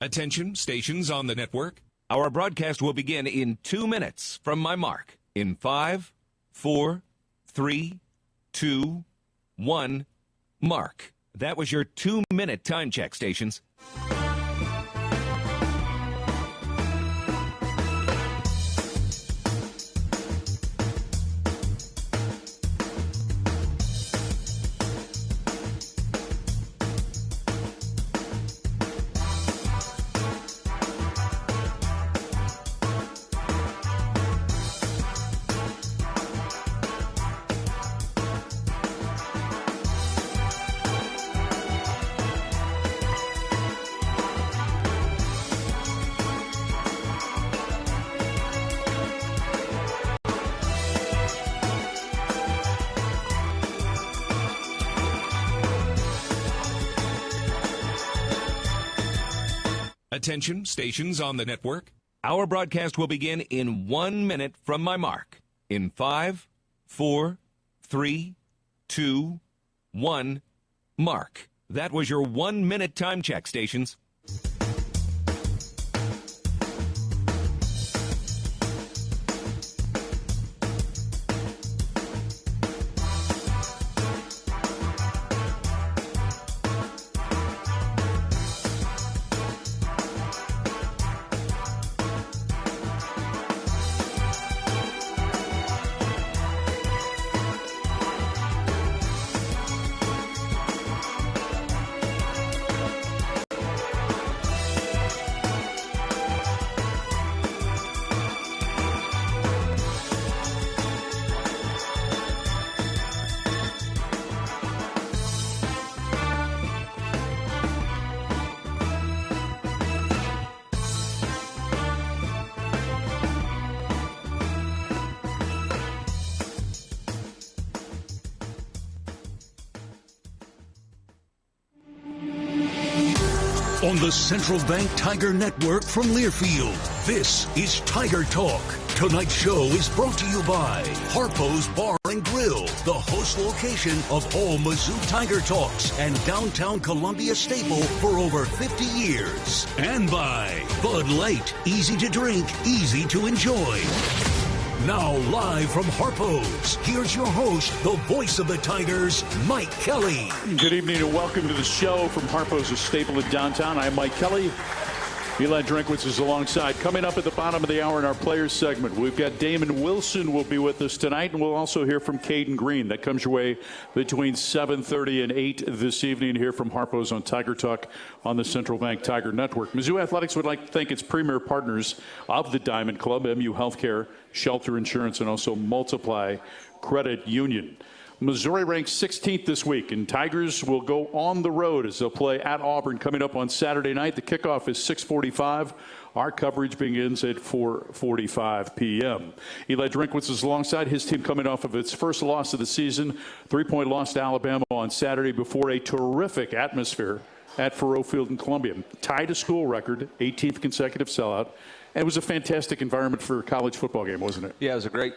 Attention, stations on the network. Our broadcast will begin in 2 minutes from my mark. In 5, 4, 3, 2, 1, mark. That was your 2-minute time check, stations. Attention, stations on the network. Our broadcast will begin in 1 minute from my mark. In 5, 4, 3, 2, 1, mark. That was your 1-minute time check, stations. On the Central Bank Tiger Network from Learfield, this is Tiger Talk. Tonight's show is brought to you by Harpo's Bar and Grill, the host location of all Mizzou Tiger Talks and downtown Columbia staple for over 50 years. And by Bud Light, easy to drink, easy to enjoy. Now live from Harpo's, here's your host, the voice of the Tigers, Mike Kelly. Good evening and welcome to the show from Harpo's, a staple in downtown. I'm Mike Kelly. Eli Drinkwitz is alongside. Coming up at the bottom of the hour in our players segment, we've got Damon Wilson will be with us tonight, and we'll also hear from Kaden Green. That comes your way between 7:30 and 8 this evening here from Harpo's on Tiger Talk on the Central Bank Tiger Network. Mizzou Athletics would like to thank its premier partners of the Diamond Club, MU Healthcare, Shelter Insurance, and also Multiply Credit Union. Missouri ranks 16th this week, and Tigers will go on the road as they'll play at Auburn coming up on Saturday night. The kickoff is 6:45. Our coverage begins at 4:45 p.m. Eli Drinkwitz is alongside his team coming off of its first loss of the season, 3-point loss to Alabama on Saturday before a terrific atmosphere at Faurot Field in Columbia. Tied a school record, 18th consecutive sellout. And it was a fantastic environment for a college football game, wasn't it? Yeah, it was a great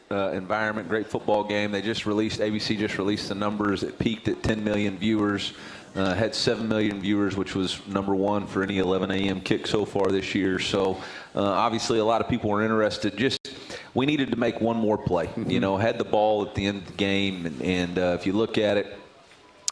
environment, great football game. ABC just released the numbers. It peaked at 10 million viewers, had 7 million viewers, which was number one for any 11 a.m. kick so far this year. So obviously a lot of people were interested. We needed to make one more play. Mm-hmm. Had the ball at the end of the game, and if you look at it,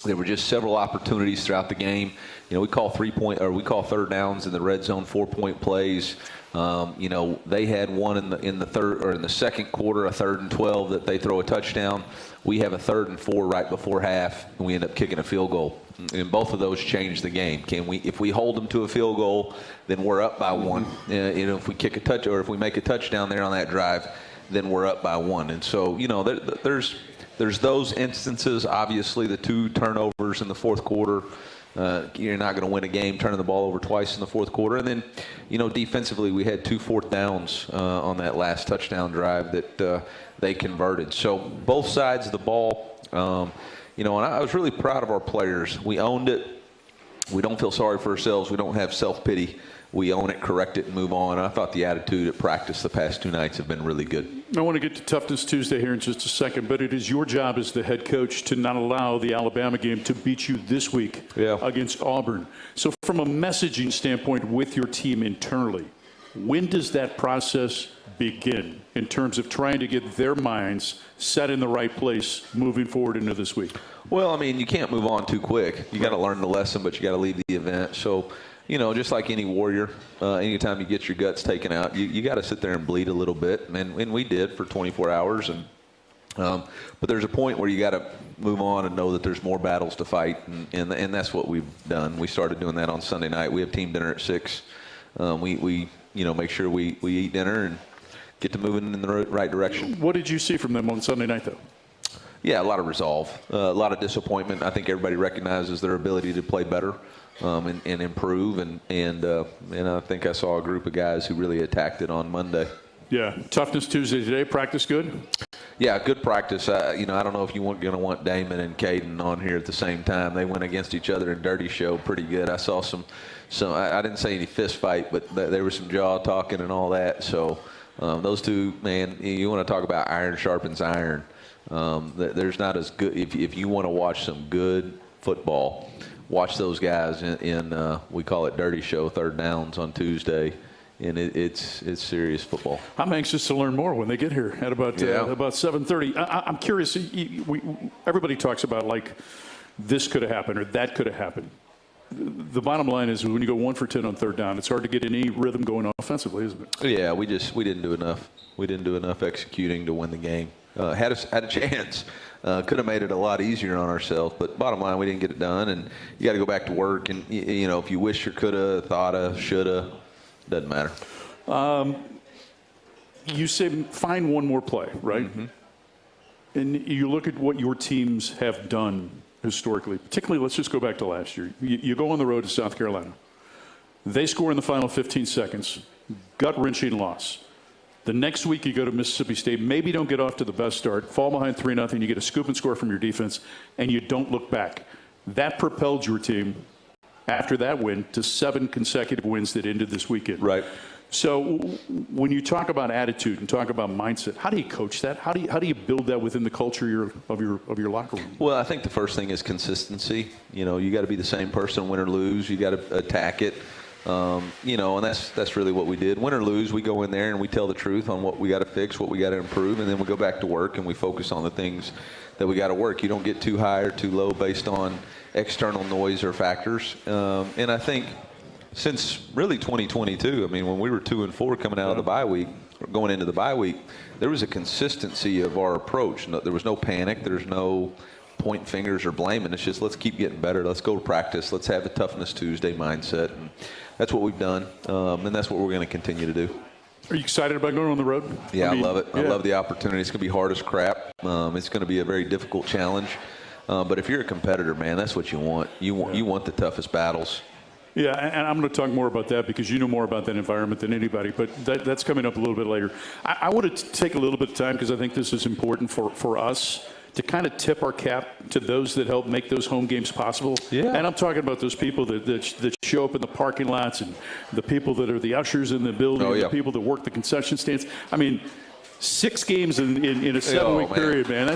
there were just several opportunities throughout the game. We call third downs in the red zone 4-point plays. They had one in the second quarter, a 3rd and 12 that they throw a touchdown. We have a 3rd and 4 right before half, and we end up kicking a field goal. And both of those change the game. If we hold them to a field goal, then we're up by one. If we kick a touch or if we make a touchdown there on that drive, then we're up by one. And so there's those instances. Obviously, the 2 turnovers in the fourth quarter. You're not going to win a game turning the ball over twice in the fourth quarter. And then, defensively, we had 2 4th downs on that last touchdown drive that they converted. So both sides of the ball, and I was really proud of our players. We owned it. We don't feel sorry for ourselves. We don't have self-pity. We own it, correct it, and move on. I thought the attitude at practice the past 2 nights have been really good. I want to get to Toughness Tuesday here in just a second, but it is your job as the head coach to not allow the Alabama game to beat you this week against Auburn. So from a messaging standpoint with your team internally, when does that process begin in terms of trying to get their minds set in the right place moving forward into this week? Well, I mean, you can't move on too quick. You got to learn the lesson, but you got to leave the event. So, you know, just like any warrior, anytime you get your guts taken out, you got to sit there and bleed a little bit. And we did for 24 hours. And but there's a point where you got to move on and know that there's more battles to fight. And that's what we've done. We started doing that on Sunday night. We have team dinner at 6. We make sure we eat dinner and get to moving in the right direction. What did you see from them on Sunday night, though? Yeah, a lot of resolve, a lot of disappointment. I think everybody recognizes their ability to play better and improve, and I think I saw a group of guys who really attacked it on Monday. Yeah, Toughness Tuesday today. Practice good? Yeah, good practice. I don't know if you're going to want Damon and Kaden on here at the same time. They went against each other in Dirty Show pretty good. I saw some I didn't say any fist fight, but there was some jaw talking and all that. So those two, man, you want to talk about iron sharpens iron. There's not as good. If you want to watch some good football, watch those guys in we call it Dirty Show, third downs on Tuesday. And it's serious football. I'm anxious to learn more when they get here at about 7:30. I'm curious. Everybody talks about like this could have happened or that could have happened. The bottom line is when you go 1 for 10 on third down, it's hard to get any rhythm going offensively, isn't it? Yeah, we didn't do enough. We didn't do enough executing to win the game. Had a chance. Could have made it a lot easier on ourselves, but bottom line, we didn't get it done. And you got to go back to work. And if you wish you coulda, thoughta, shoulda. Doesn't matter. You say find one more play, right? Mm-hmm. And you look at what your teams have done historically, particularly let's just go back to last year. You go on the road to South Carolina. They score in the final 15 seconds. Gut-wrenching loss. The next week you go to Mississippi State, maybe don't get off to the best start, fall behind 3-0, you get a scoop and score from your defense, and you don't look back. That propelled your team after that win to 7 consecutive wins that ended this weekend. Right. So when you talk about attitude and talk about mindset, how do you coach that? How do you build that within the culture of your locker room? Well, I think the first thing is consistency. You got to be the same person, win or lose. You got to attack it. And that's really what we did. Win or lose, we go in there and we tell the truth on what we got to fix, what we got to improve, and then we go back to work and we focus on the things that we got to work. You don't get too high or too low based on external noise or factors. And I think since really 2022, I mean, when we were 2-4 coming out of the bye week, going into the bye week, there was a consistency of our approach. There was no panic. There's no pointing fingers or blaming. It's just let's keep getting better. Let's go to practice. Let's have a Toughness Tuesday mindset. And that's what we've done, and that's what we're going to continue to do. Are you excited about going on the road? Yeah, I love it. Yeah. I love the opportunity. It's going to be hard as crap. It's going to be a very difficult challenge. But if you're a competitor, man, that's what you want. You want the toughest battles. Yeah, and I'm going to talk more about that because you know more about that environment than anybody, but that's coming up a little bit later. I want to take a little bit of time because I think this is important for us to kind of tip our cap to those that help make those home games possible. Yeah. And I'm talking about those people that show up in the parking lots and the people that are the ushers in the building, the people that work the concession stands. I mean, 6 games in a 7-week period, man.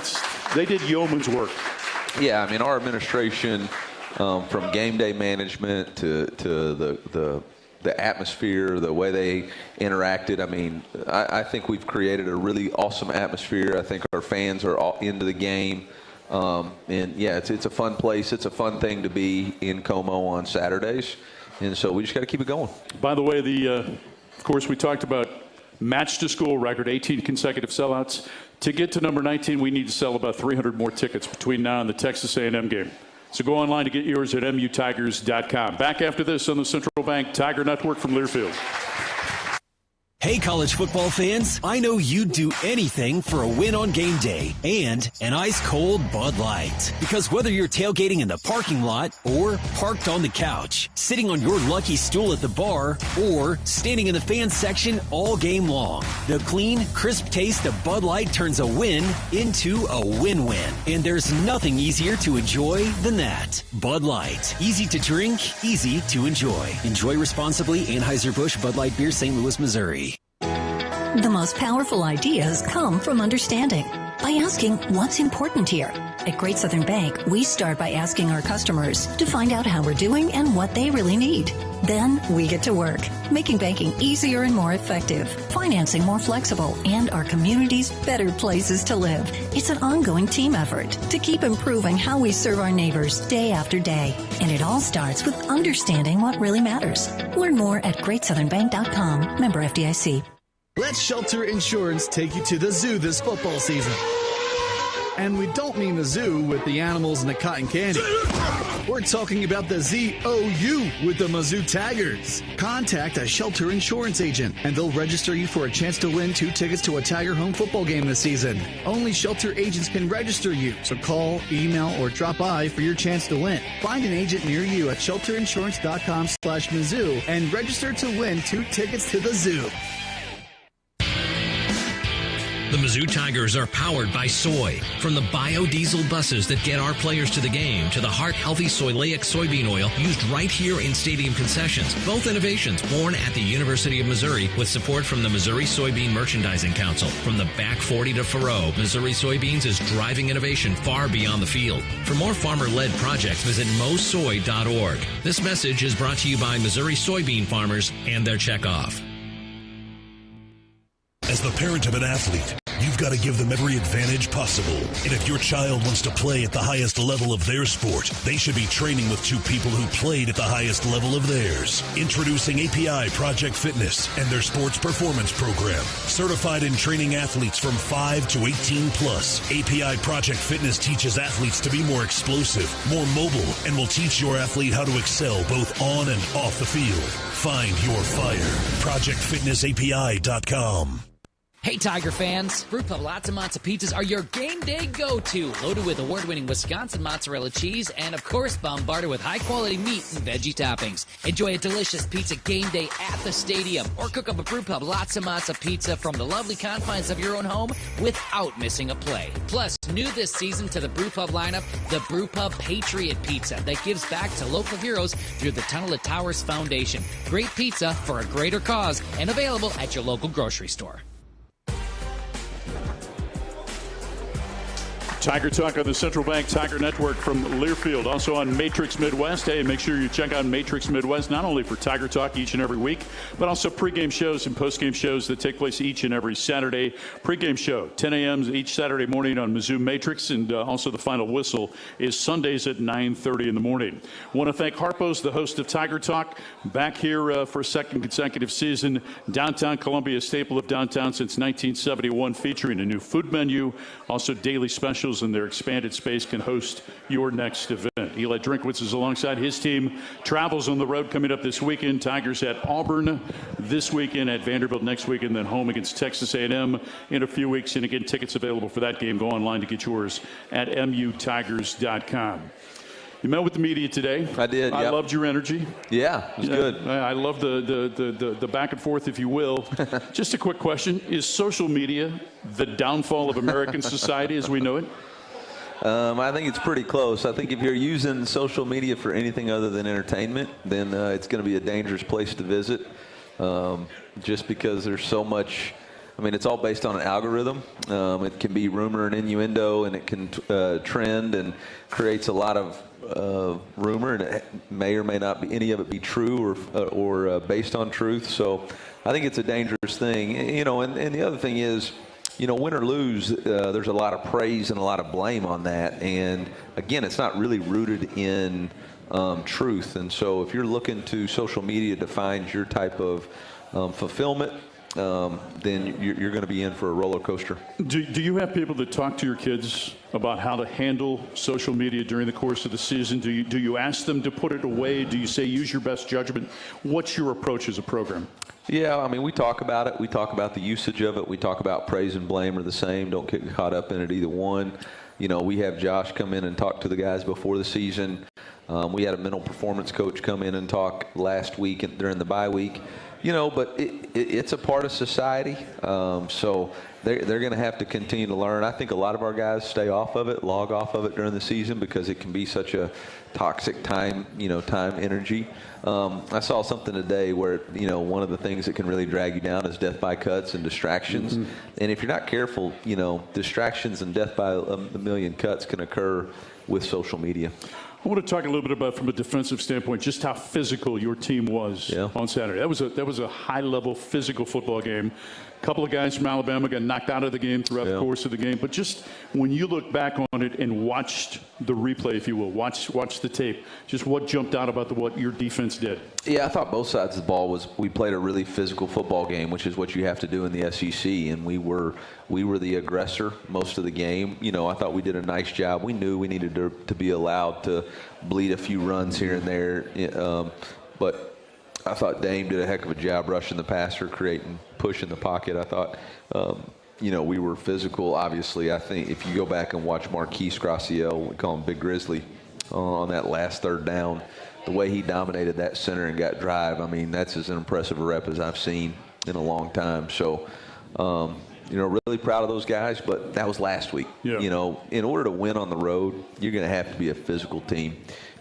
They did yeoman's work. Yeah, I mean, our administration, from game day management to the atmosphere, the way they interacted. I mean, I think we've created a really awesome atmosphere. I think our fans are all into the game. And, yeah, it's a fun place. It's a fun thing to be in Como on Saturdays. And so we just got to keep it going. By the way, of course, we talked about match-to-school record, 18 consecutive sellouts. To get to number 19, we need to sell about 300 more tickets between now and the Texas A&M game. So go online to get yours at mutigers.com. Back after this on the Central Bank Tiger Network from Learfield. Hey, college football fans, I know you'd do anything for a win on game day and an ice-cold Bud Light. Because whether you're tailgating in the parking lot or parked on the couch, sitting on your lucky stool at the bar, or standing in the fan section all game long, the clean, crisp taste of Bud Light turns a win into a win-win. And there's nothing easier to enjoy than that. Bud Light. Easy to drink, easy to enjoy. Enjoy responsibly. Anheuser-Busch Bud Light Beer, St. Louis, Missouri. The most powerful ideas come from understanding. By asking what's important here. At Great Southern Bank, we start by asking our customers to find out how we're doing and what they really need. Then we get to work, making banking easier and more effective, financing more flexible, and our communities better places to live. It's an ongoing team effort to keep improving how we serve our neighbors day after day. And it all starts with understanding what really matters. Learn more at GreatSouthernBank.com. Member FDIC. Let Shelter Insurance take you to the zoo this football season. And we don't mean the zoo with the animals and the cotton candy. We're talking about the ZOU with the Mizzou Tigers. Contact a Shelter Insurance agent, and they'll register you for a chance to win 2 tickets to a Tiger home football game this season. Only Shelter agents can register you, so call, email, or drop by for your chance to win. Find an agent near you at shelterinsurance.com/Mizzou and register to win 2 tickets to the zoo. The Mizzou Tigers are powered by soy. From the biodiesel buses that get our players to the game to the heart-healthy soyleic soybean oil used right here in stadium concessions. Both innovations born at the University of Missouri with support from the Missouri Soybean Merchandising Council. From the back 40 to Faroe, Missouri Soybeans is driving innovation far beyond the field. For more farmer-led projects, visit mosoy.org. This message is brought to you by Missouri soybean farmers and their checkoff. As the parent of an athlete, you've got to give them every advantage possible. And if your child wants to play at the highest level of their sport, they should be training with 2 people who played at the highest level of theirs. Introducing API Project Fitness and their sports performance program. Certified in training athletes from 5 to 18 plus. API Project Fitness teaches athletes to be more explosive, more mobile, and will teach your athlete how to excel both on and off the field. Find your fire. ProjectFitnessAPI.com. Hey, Tiger fans! Brewpub Lots and Matzo Pizzas are your game day go-to. Loaded with award-winning Wisconsin mozzarella cheese and, of course, bombarded with high-quality meat and veggie toppings. Enjoy a delicious pizza game day at the stadium or cook up a Brewpub Lots and Matzo Pizza from the lovely confines of your own home without missing a play. Plus, new this season to the Brewpub lineup, the Brewpub Patriot Pizza that gives back to local heroes through the Tunnel to Towers Foundation. Great pizza for a greater cause and available at your local grocery store. Tiger Talk on the Central Bank Tiger Network from Learfield. Also on Matrix Midwest. Hey, make sure you check out Matrix Midwest, not only for Tiger Talk each and every week, but also pregame shows and postgame shows that take place each and every Saturday. Pregame show, 10 a.m. each Saturday morning on Mizzou Matrix, and also the final whistle is Sundays at 9:30 in the morning. I want to thank Harpo's, the host of Tiger Talk, back here for a second consecutive season. Downtown Columbia, staple of downtown since 1971, featuring a new food menu, also daily specials, and their expanded space can host your next event. Eli Drinkwitz is alongside his team. Travels on the road coming up this weekend. Tigers at Auburn this weekend, at Vanderbilt next weekend, then home against Texas A&M in a few weeks. And again, tickets available for that game. Go online to get yours at mutigers.com. You met with the media today. I did. I loved your energy. Yeah, it was good. I love the back and forth, if you will. Just a quick question: is social media the downfall of American society as we know it? I think it's pretty close. I think if you're using social media for anything other than entertainment, then it's going to be a dangerous place to visit. Just because there's so much. I mean, it's all based on an algorithm. It can be rumor and innuendo, and it can trend and creates a lot of rumor, and it may or may not be any of it be true or based on truth. So I think it's a dangerous thing. You know, and the other thing is, you know, win or lose, there's a lot of praise and a lot of blame on that. And again, it's not really rooted in truth. And so if you're looking to social media to find your type of fulfillment, then you're going to be in for a roller coaster. Do you have people that talk to your kids about how to handle social media during the course of the season? Do you ask them to put it away? Do you say use your best judgment? What's your approach as a program? Yeah, I mean, we talk about it. We talk about the usage of it. We talk about praise and blame are the same. Don't get caught up in it, either one. You know, we have Josh come in and talk to the guys before the season We had a mental performance coach come in and talk last week during the bye week. But it's a part of society, so they're going to have to continue to learn. I think a lot of our guys stay off of it, log off of it during the season because it can be such a toxic time energy. I saw something today where, one of the things that can really drag you down is death by cuts and distractions. Mm-hmm. And if you're not careful, distractions and death by a million cuts can occur with social media. I want to talk a little bit about, from a defensive standpoint, just how physical your team was on Saturday. That was a high-level physical football game. A couple of guys from Alabama got knocked out of the game throughout the course of the game. But just when you look back on it and watched the replay, if you will, watch the tape, just what jumped out about what your defense did? Yeah, I thought both sides of the ball we played a really physical football game, which is what you have to do in the SEC, and we were the aggressor most of the game. I thought we did a nice job. We knew we needed to be allowed to bleed a few runs here and there, but I thought Dame did a heck of a job rushing the passer, creating push in the pocket. I thought, we were physical. Obviously, I think if you go back and watch Marquise Graciel, we call him Big Grizzly, on that last third down, the way he dominated that center and got drive, that's as impressive a rep as I've seen in a long time. So, really proud of those guys, but that was last week. Yeah. In order to win on the road, you're going to have to be a physical team.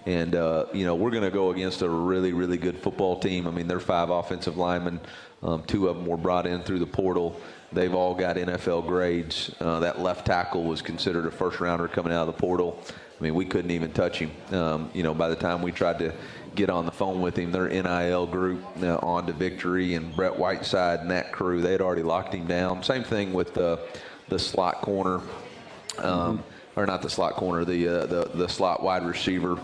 And, we're going to go against a really, really good football team. They're 5 offensive linemen. 2 of them were brought in through the portal. They've all got NFL grades. That left tackle was considered a first-rounder coming out of the portal. We couldn't even touch him. By the time we tried to get on the phone with him, their NIL group, On to Victory, and Brett Whiteside and that crew, they had already locked him down. Same thing with the slot corner, or not the slot corner, the slot wide receiver.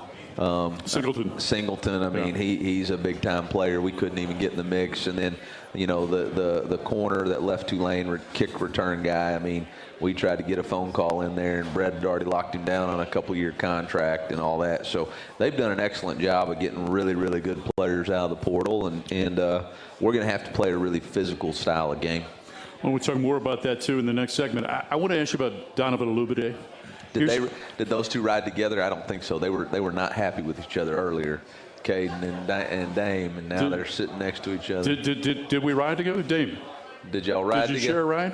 Singleton. He's a big time player. We couldn't even get in the mix. And then, the corner, that left Tulane kick return guy. We tried to get a phone call in there, and Brett had already locked him down on a couple-year contract and all that. So they've done an excellent job of getting really, really good players out of the portal, and we're going to have to play a really physical style of game. Well, we'll talk more about that too in the next segment. I want to ask you about Donovan Olubide. Did those two ride together? I don't think so. They were not happy with each other earlier, Kaden and Dame, and now they're sitting next to each other. Did we ride together, Dame? Did y'all ride together? Did you share a ride?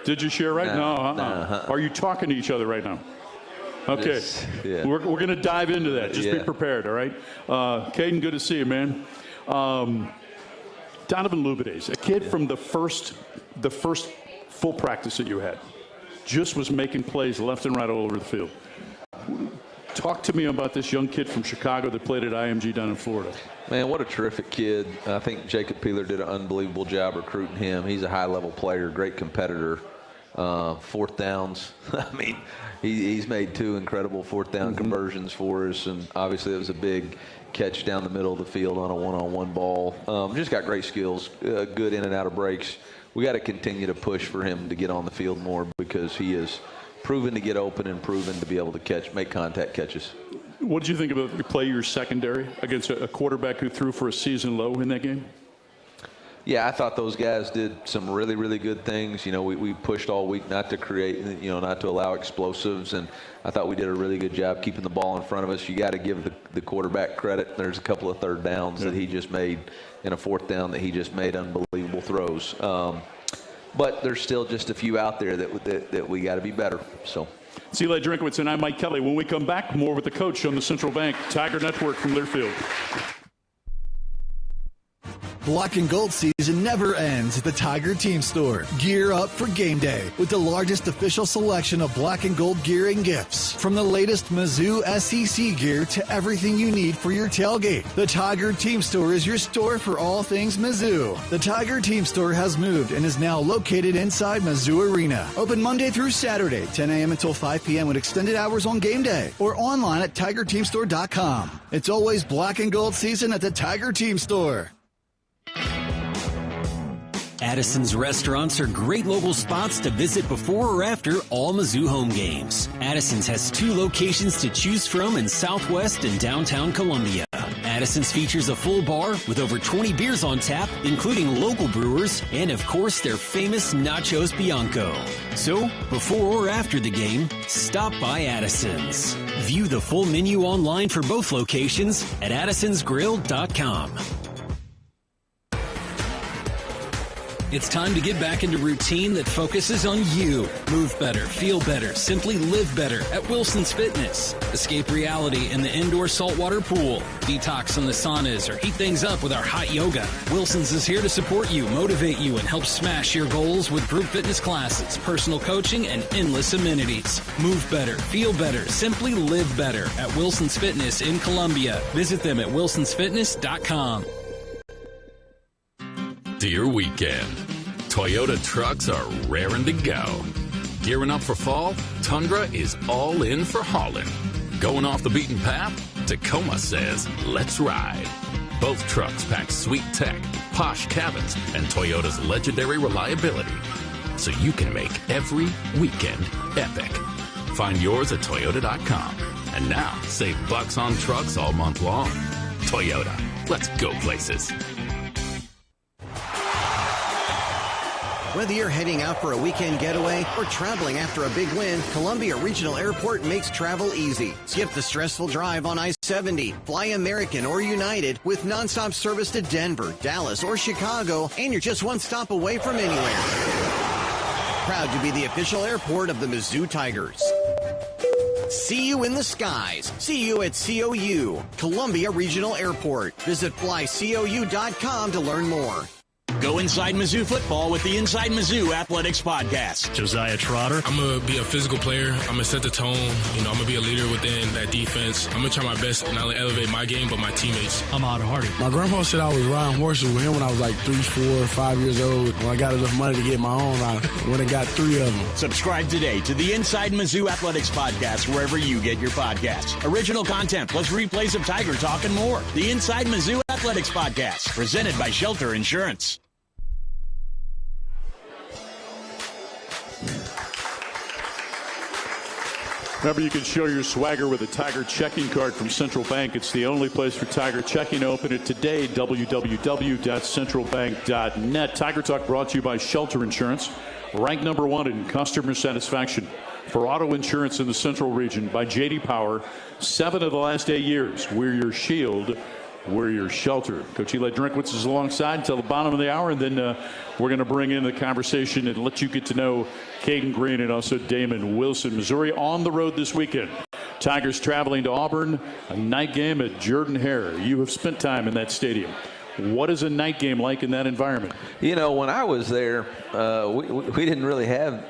Did you share a ride? No. Are you talking to each other right now? Okay. We're going to dive into that. Just be prepared, all right? Kaden, good to see you, man. Donovan Olubide, a kid from the first full practice that you had, just was making plays left and right all over the field. Talk to me about this young kid from Chicago that played at IMG down in Florida. Man, what a terrific kid. I think Jacob Peeler did an unbelievable job recruiting him. He's a high-level player, great competitor. 4th downs. He's made 2 incredible 4th down conversions for us, and obviously it was a big catch down the middle of the field on a one-on-one ball. Just got great skills, good in and out of breaks. We got to continue to push for him to get on the field more because he is proven to get open and proven to be able to make contact catches. What did you think about your play, your secondary, against a quarterback who threw for a season low in that game? Yeah, I thought those guys did some really, really good things. We pushed all week not to create, not to allow explosives, and I thought we did a really good job keeping the ball in front of us. You got to give the quarterback credit. There's a couple of 3rd downs that he just made, and a 4th down that he just made unbelievable throws. But there's still just a few out there that we got to be better. So. It's Eli Drinkwitz and I'm Mike Kelly. When we come back, more with the coach on the Central Bank Tiger Network from Learfield. Black and gold season never ends at the Tiger Team Store. Gear up for game day with the largest official selection of black and gold gear and gifts. From the latest Mizzou SEC gear to everything you need for your tailgate. The Tiger Team Store is your store for all things Mizzou. The Tiger Team Store has moved and is now located inside Mizzou Arena. Open Monday through Saturday, 10 a.m. until 5 p.m. with extended hours on game day or online at TigerTeamStore.com. It's always black and gold season at the Tiger Team Store. Addison's restaurants are great local spots to visit before or after all Mizzou home games. Addison's has 2 locations to choose from in Southwest and downtown Columbia. Addison's features a full bar with over 20 beers on tap, including local brewers, and of course their famous Nachos Bianco. So, before or after the game, stop by Addison's. View the full menu online for both locations at addisonsgrill.com. It's time to get back into routine that focuses on you. Move better, feel better, simply live better at Wilson's Fitness. Escape reality in the indoor saltwater pool. Detox in the saunas or heat things up with our hot yoga. Wilson's is here to support you, motivate you, and help smash your goals with group fitness classes, personal coaching, and endless amenities. Move better, feel better, simply live better at Wilson's Fitness in Columbia. Visit them at wilsonsfitness.com. Dear weekend, Toyota trucks are raring to go. Gearing up for fall, Tundra is all in for hauling. Going off the beaten path, Tacoma says, let's ride. Both trucks pack sweet tech, posh cabins, and Toyota's legendary reliability, so you can make every weekend epic. Find yours at Toyota.com. And now, save bucks on trucks all month long. Toyota, let's go places. Whether you're heading out for a weekend getaway or traveling after a big win, Columbia Regional Airport makes travel easy. Skip the stressful drive on I-70. Fly American or United with nonstop service to Denver, Dallas, or Chicago, and you're just one stop away from anywhere. Proud to be the official airport of the Mizzou Tigers. See you in the skies. See you at COU, Columbia Regional Airport. Visit flycou.com to learn more. Go inside Mizzou football with the Inside Mizzou Athletics Podcast. Josiah Trotter. I'm going to be a physical player. I'm going to set the tone. I'm going to be a leader within that defense. I'm going to try my best to not only elevate my game, but my teammates. I'm Otter Hardy. My grandpa said I was riding horses with him when I was like 3, 4, 5 years old. When I got enough money to get my own, I went and got 3 of them. Subscribe today to the Inside Mizzou Athletics Podcast wherever you get your podcasts. Original content plus replays of Tiger Talk and more. The Inside Mizzou Athletics Podcast, presented by Shelter Insurance. Remember, you can show your swagger with a Tiger checking card from Central Bank. It's the only place for Tiger checking. Open it today, www.centralbank.net. Tiger Talk brought to you by Shelter Insurance, ranked number 1 in customer satisfaction for auto insurance in the Central region by J.D. Power. 7 of the last 8 years. We're your shield. We're your shelter. Coach Eli Drinkwitz is alongside until the bottom of the hour, and then we're going to bring in the conversation and let you get to know Kaden Green and also Damon Wilson. Missouri on the road this weekend. Tigers traveling to Auburn, a night game at Jordan-Hare. You have spent time in that stadium. What is a night game like in that environment? You know, when I was there, we didn't really have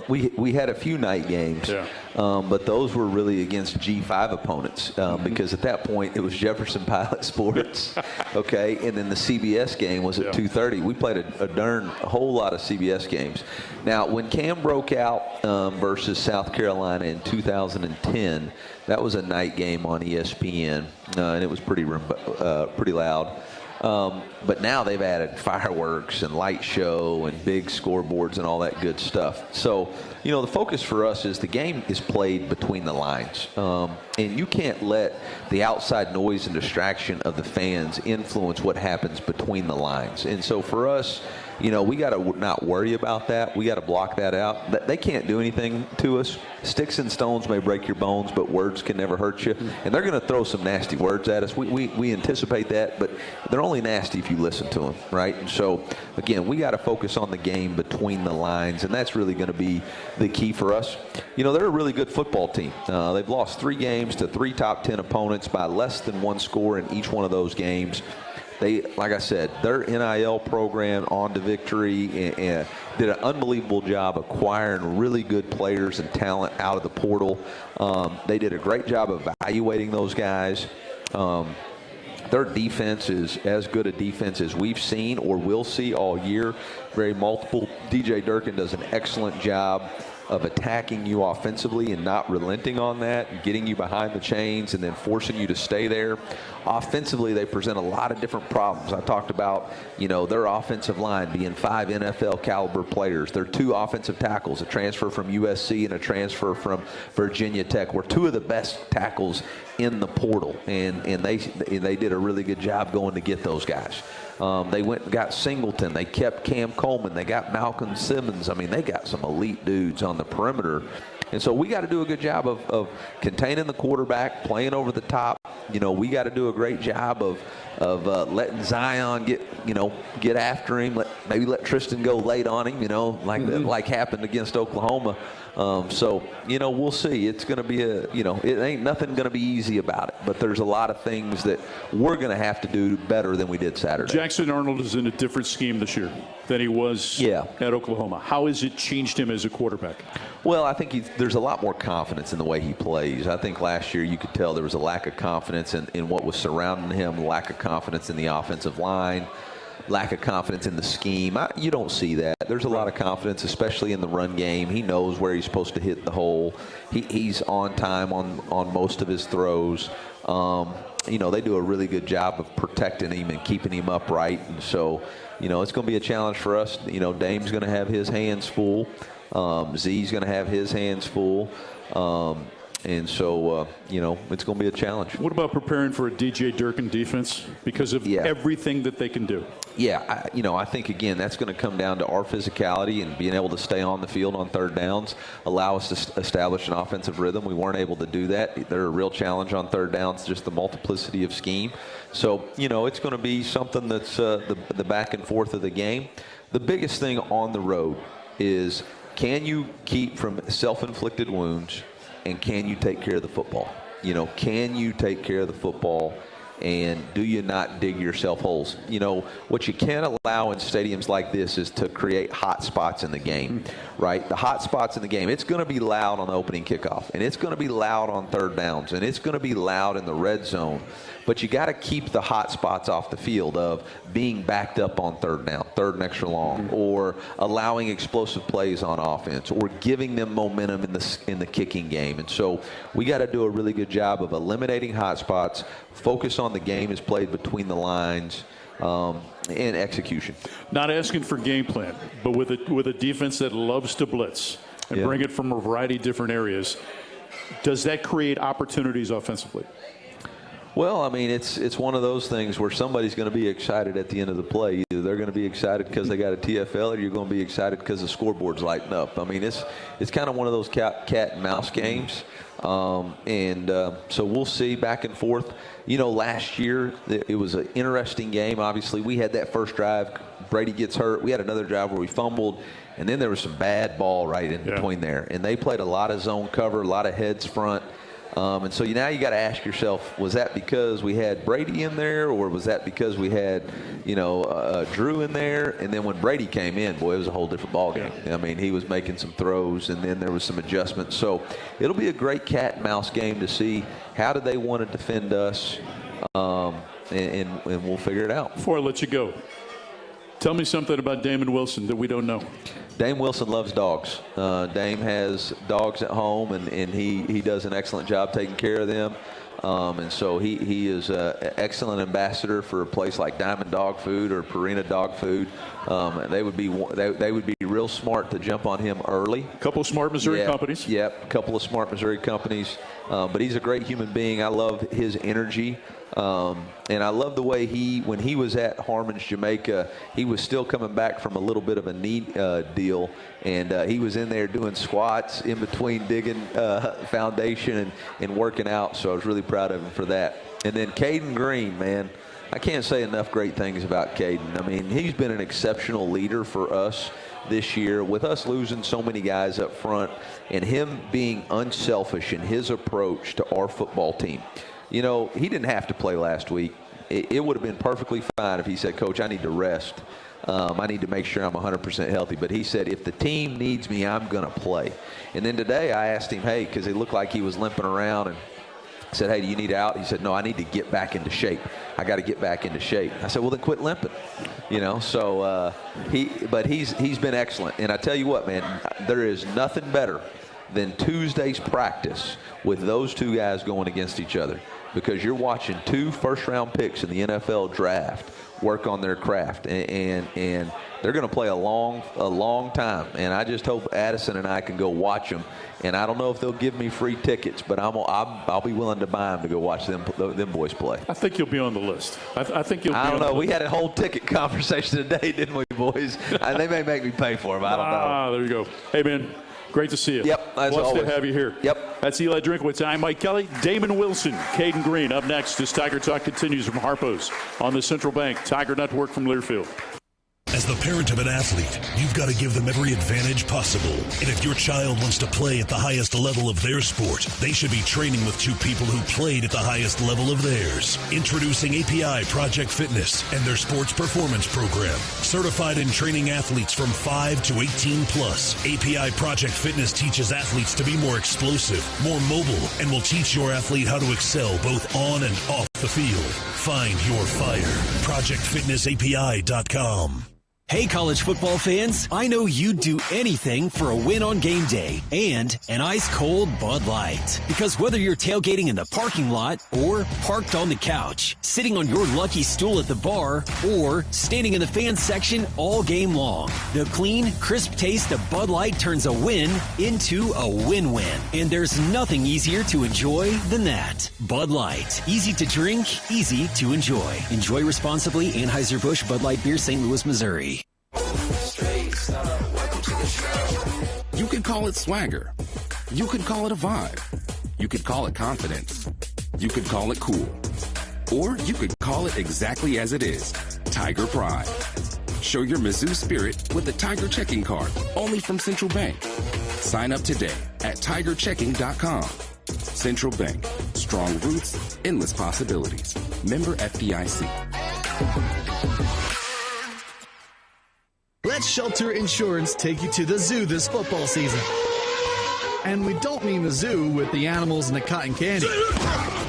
we had a few night games, but those were really against G5 opponents because at that point it was Jefferson Pilot Sports, okay, and then the CBS game was at 2:30. We played a whole lot of CBS games. Now, when Cam broke out versus South Carolina in 2010, that was a night game on ESPN, and it was pretty loud. But now they've added fireworks and light show and big scoreboards and all that good stuff. So, you know, the focus for us is the game is played between the lines. And you can't let the outside noise and distraction of the fans influence what happens between the lines. And so for us, you know, we got to not worry about that. We got to block that out. They can't do anything to us. Sticks and stones may break your bones, but words can never hurt you. And they're going to throw some nasty words at us. We anticipate that, but they're only nasty if you listen to them, right? And so, again, we got to focus on the game between the lines, and that's really going to be the key for us. You know, they're a really good football team. They've lost 3 games to 3 top 10 opponents by less than 1 score in each one of those games. They, like I said, their NIL program on to victory and did an unbelievable job acquiring really good players and talent out of the portal. They did a great job evaluating those guys. Their defense is as good a defense as we've seen or will see all year. Very multiple. DJ Durkin does an excellent job of attacking you offensively and not relenting on that, and getting you behind the chains and then forcing you to stay there. Offensively, they present a lot of different problems. I talked about, you know, their offensive line being 5 NFL caliber players. Their 2 offensive tackles, a transfer from USC and a transfer from Virginia Tech, were 2 of the best tackles in the portal, and they did a really good job going to get those guys. They went and got Singleton. They kept Cam Coleman. They got Malcolm Simmons. I mean, they got some elite dudes on the perimeter. And so we got to do a good job of containing the quarterback, playing over the top. We got to do a great job of letting Zion get after him. Maybe let Tristan go late on him, like happened against Oklahoma. So we'll see. It's going to be it ain't nothing going to be easy about it. But there's a lot of things that we're going to have to do better than we did Saturday. Jackson Arnold is in a different scheme this year than he was at Oklahoma. How has it changed him as a quarterback? Well, I think there's a lot more confidence in the way he plays. I think last year you could tell there was a lack of confidence in what was surrounding him, lack of confidence in the offensive line, lack of confidence in the scheme. You don't see that. There's a lot of confidence, especially in the run game. He knows where he's supposed to hit the hole. He's on time on most of his throws. They do a really good job of protecting him and keeping him upright. And so, it's going to be a challenge for us. Dame's going to have his hands full. Z's going to have his hands full. And so, it's going to be a challenge. What about preparing for a DJ Durkin defense because of everything that they can do? Yeah, I think, again, that's going to come down to our physicality and being able to stay on the field on third downs, allow us to establish an offensive rhythm. We weren't able to do that. They're a real challenge on third downs, just the multiplicity of scheme. So, it's going to be something that's the back and forth of the game. The biggest thing on the road is, can you keep from self-inflicted wounds, and can you take care of the football? Can you take care of the football, and do you not dig yourself holes? What you can't allow in stadiums like this is to create hot spots in the game, right? The hot spots in the game, it's going to be loud on the opening kickoff, and it's going to be loud on third downs, and it's going to be loud in the red zone. But you got to keep the hot spots off the field of being backed up on third down, third and extra long, or allowing explosive plays on offense, or giving them momentum in the kicking game. And so we got to do a really good job of eliminating hot spots, focus on the game is played between the lines, and execution. Not asking for game plan, but with a defense that loves to blitz and bring it from a variety of different areas, does that create opportunities offensively? Well, I mean, it's one of those things where somebody's going to be excited at the end of the play. Either they're going to be excited because they got a TFL, or you're going to be excited because the scoreboard's lighting up. I mean, it's kind of one of those cat and mouse games. So we'll see back and forth. Last year it was an interesting game. Obviously, we had that first drive. Brady gets hurt. We had another drive where we fumbled, and then there was some bad ball right in between there. And they played a lot of zone cover, a lot of heads front. And so now you got to ask yourself, was that because we had Brady in there, or was that because we had, Drew in there? And then when Brady came in, boy, it was a whole different ballgame. I mean, he was making some throws, and then there was some adjustments. So it'll be a great cat and mouse game to see how do they want to defend us, and we'll figure it out. Before I let you go, tell me something about Damon Wilson that we don't know. Dame Wilson loves dogs. Dame has dogs at home, and he does an excellent job taking care of them. And so he is an excellent ambassador for a place like Diamond Dog Food or Purina Dog Food. They would be real smart to jump on him early. A couple of smart Missouri companies. Yep, a couple of smart Missouri companies. But he's a great human being. I love his energy. And I love the way when he was at Harmon's Jamaica, he was still coming back from a little bit of a knee deal, and he was in there doing squats in between digging foundation and working out. So I was really proud of him for that. And then Kaden Green, man, I can't say enough great things about Kaden. I mean, he's been an exceptional leader for us this year, with us losing so many guys up front, and him being unselfish in his approach to our football team. He didn't have to play last week. It would have been perfectly fine if he said, Coach, I need to rest. I need to make sure I'm 100% healthy. But he said, if the team needs me, I'm going to play. And then today I asked him, hey, because it looked like he was limping around, and I said, hey, do you need out? He said, no, I need to get back into shape. I got to get back into shape. I said, well, then quit limping. So he's been excellent. And I tell you what, man, there is nothing better than Tuesday's practice with those two guys going against each other. because you're watching 2 first-round picks in the NFL draft work on their craft, and they're going to play a long time. And I just hope Addison and I can go watch them. And I don't know if they'll give me free tickets, but I'll be willing to buy them to go watch them boys play. I think you'll be on the list. I think you'll be I don't on know. the We list. had a whole ticket conversation today, didn't we, boys? They may make me pay for them. I don't know. There you go. Hey, man, great to see you. Yep, as Blessed always. to have you here. Yep. That's Eli Drinkwitz. I'm Mike Kelly. Damon Wilson, Kaden Green. Up next as Tiger Talk continues from Harpo's on the Central Bank Tiger Network from Learfield. As the parent of an athlete, you've got to give them every advantage possible. And if your child wants to play at the highest level of their sport, they should be training with 2 people who played at the highest level of theirs. Introducing API Project Fitness and their sports performance program. Certified in training athletes from 5 to 18 plus. API Project Fitness teaches athletes to be more explosive, more mobile, and will teach your athlete how to excel both on and off the field. Find your fire. ProjectFitnessAPI.com. Hey, college football fans, I know you'd do anything for a win on game day and an ice-cold Bud Light. Because whether you're tailgating in the parking lot or parked on the couch, sitting on your lucky stool at the bar, or standing in the fan section all game long, the clean, crisp taste of Bud Light turns a win into a win-win. And there's nothing easier to enjoy than that. Bud Light. Easy to drink, easy to enjoy. Enjoy responsibly. Anheuser-Busch Bud Light Beer, St. Louis, Missouri. You could call it swagger. You could call it a vibe. You could call it confidence. You could call it cool. Or you could call it exactly as it is, Tiger Pride. Show your Mizzou spirit with a Tiger checking card, only from Central Bank. Sign up today at tigerchecking.com. Central Bank. Strong roots, endless possibilities. Member FDIC. Let Shelter Insurance take you to the zoo this football season. And we don't mean the zoo with the animals and the cotton candy.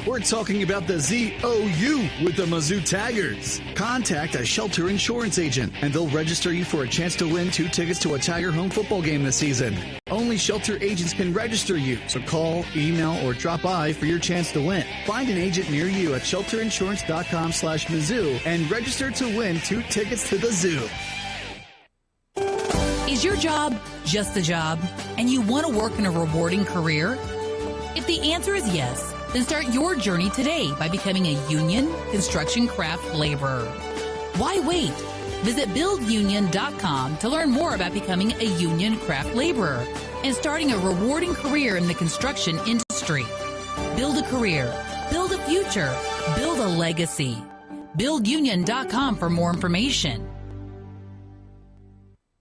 We're talking about the ZOU with the Mizzou Tigers. Contact a Shelter Insurance agent, and they'll register you for a chance to win 2 tickets to a Tiger home football game this season. Only Shelter agents can register you, so call, email, or drop by for your chance to win. Find an agent near you at shelterinsurance.com/Mizzou and register to win 2 tickets to the zoo. Is your job just a job, and you want to work in a rewarding career? If the answer is yes, then start your journey today by becoming a union construction craft laborer. Why wait? Visit buildunion.com to learn more about becoming a union craft laborer and starting a rewarding career in the construction industry. Build a career, build a future, build a legacy. Buildunion.com for more information.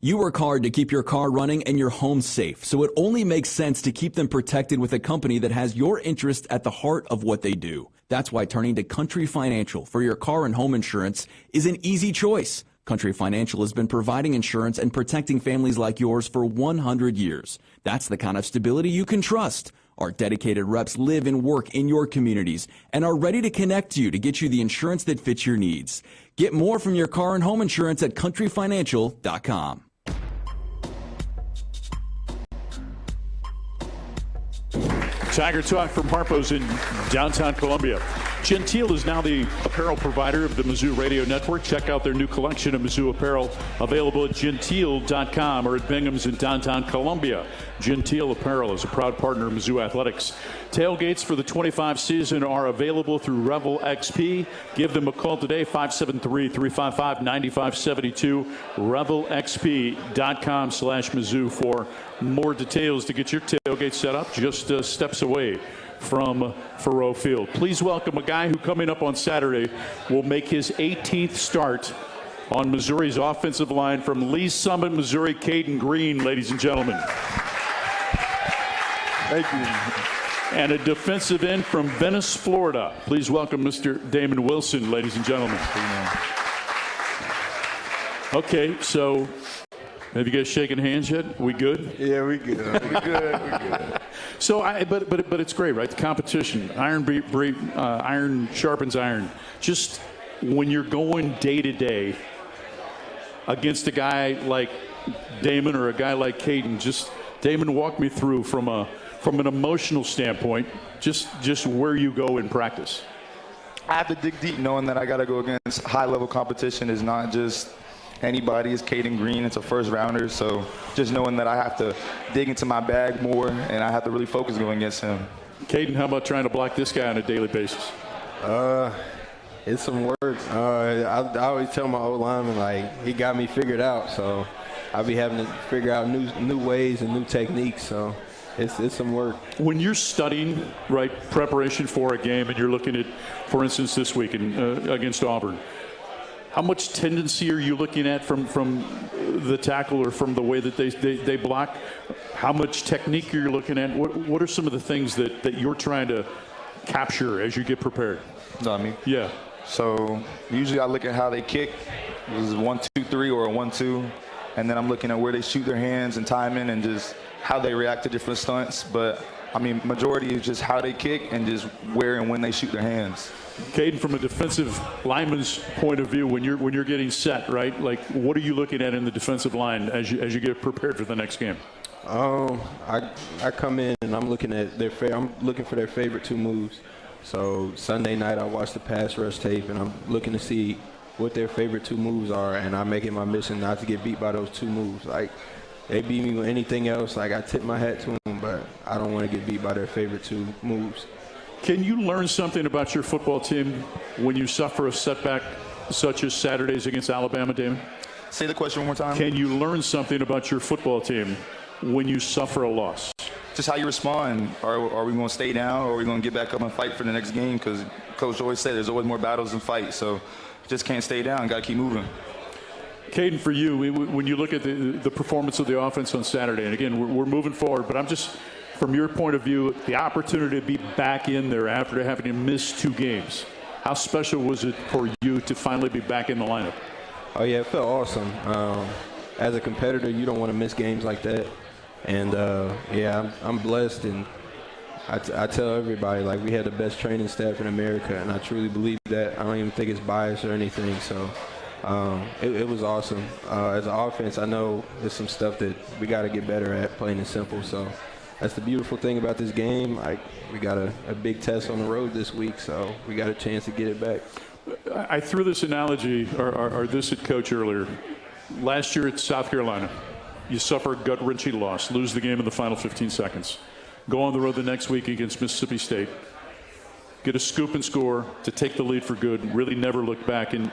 You work hard to keep your car running and your home safe, so it only makes sense to keep them protected with a company that has your interest at the heart of what they do. That's why turning to Country Financial for your car and home insurance is an easy choice. Country Financial has been providing insurance and protecting families like yours for 100 years. That's the kind of stability you can trust. Our dedicated reps live and work in your communities and are ready to connect you to get you the insurance that fits your needs. Get more from your car and home insurance at countryfinancial.com. Tiger Talk from Harpo's in downtown Columbia. Gentile is now the apparel provider of the Mizzou Radio Network. Check out their new collection of Mizzou apparel available at gentile.com or at Bingham's in downtown Columbia. Gentile Apparel is a proud partner of Mizzou Athletics. Tailgates for the 25 season are available through Revel XP. Give them a call today, 573-355-9572. RevelXP.com/Mizzou for more details to get your tailgate set up just steps away from Faroe Field. Please welcome a guy who coming up on Saturday will make his 18th start on Missouri's offensive line from Lee Summit, Missouri, Kaden Green, ladies and gentlemen. Thank you. And a defensive end from Venice, Florida. Please welcome Mr. Damon Wilson, ladies and gentlemen. Okay, so have you guys shaken hands yet? We good? Yeah, we good. We good. So, but it's great, right? The competition, iron sharpens iron. Just when you're going day to day against a guy like Damon or a guy like Kaden, just Damon, walk me through from an emotional standpoint, just where you go in practice. I have to dig deep knowing that I got to go against high-level competition. Is not just anybody. It's Kaden Green. It's a first-rounder. So just knowing that I have to dig into my bag more and I have to really focus going against him. Caden, how about trying to block this guy on a daily basis? It's some work. I always tell my old lineman, like, he got me figured out. So I'll be having to figure out new ways and new techniques. So it's some work. When you're studying, right, preparation for a game, and you're looking at, for instance, this week against Auburn, how much tendency are you looking at from the tackle or from the way that they block? How much technique are you looking at? What are some of the things that you're trying to capture as you get prepared? No, I mean, yeah. So usually I look at how they kick. This is 1-2-3 or a 1-2, and then I'm looking at where they shoot their hands and timing and just how they react to different stunts. But I mean, majority is just how they kick and just where and when they shoot their hands. Caden, from a defensive lineman's point of view, when you're getting set, right? Like, what are you looking at in the defensive line as you get prepared for the next game? I come in and I'm looking at I'm looking for their favorite two moves. So Sunday night I watch the pass rush tape and I'm looking to see what their favorite two moves are, and I make it my mission not to get beat by those two moves. Like, they beat me with anything else, like, I tip my hat to them, but I don't want to get beat by their favorite two moves. Can you learn something about your football team when you suffer a setback such as Saturdays against Alabama, Damon? Say the question one more time. Can you learn something about your football team when you suffer a loss? Just how you respond. Are we going to stay down, or are we going to get back up and fight for the next game? Because Coach always said there's always more battles than fights. So just can't stay down. Got to keep moving. Caden, for you, when you look at the performance of the offense on Saturday, and again, we're moving forward, but I'm just, from your point of view, the opportunity to be back in there after having to miss 2 games, how special was it for you to finally be back in the lineup? Oh, yeah, it felt awesome. As a competitor, you don't want to miss games like that. And, yeah, I'm blessed, and I tell everybody, like, we had the best training staff in America, and I truly believe that. I don't even think it's biased or anything, so it was awesome. As an offense, I know there's some stuff that we got to get better at, plain and simple, so that's the beautiful thing about this game. Like, we got a big test on the road this week, so we got a chance to get it back. I threw this analogy, or this at Coach earlier. Last year at South Carolina, you suffer a gut-wrenching loss, lose the game in the final 15 seconds. Go on the road the next week against Mississippi State. Get a scoop and score to take the lead for good, really never look back. And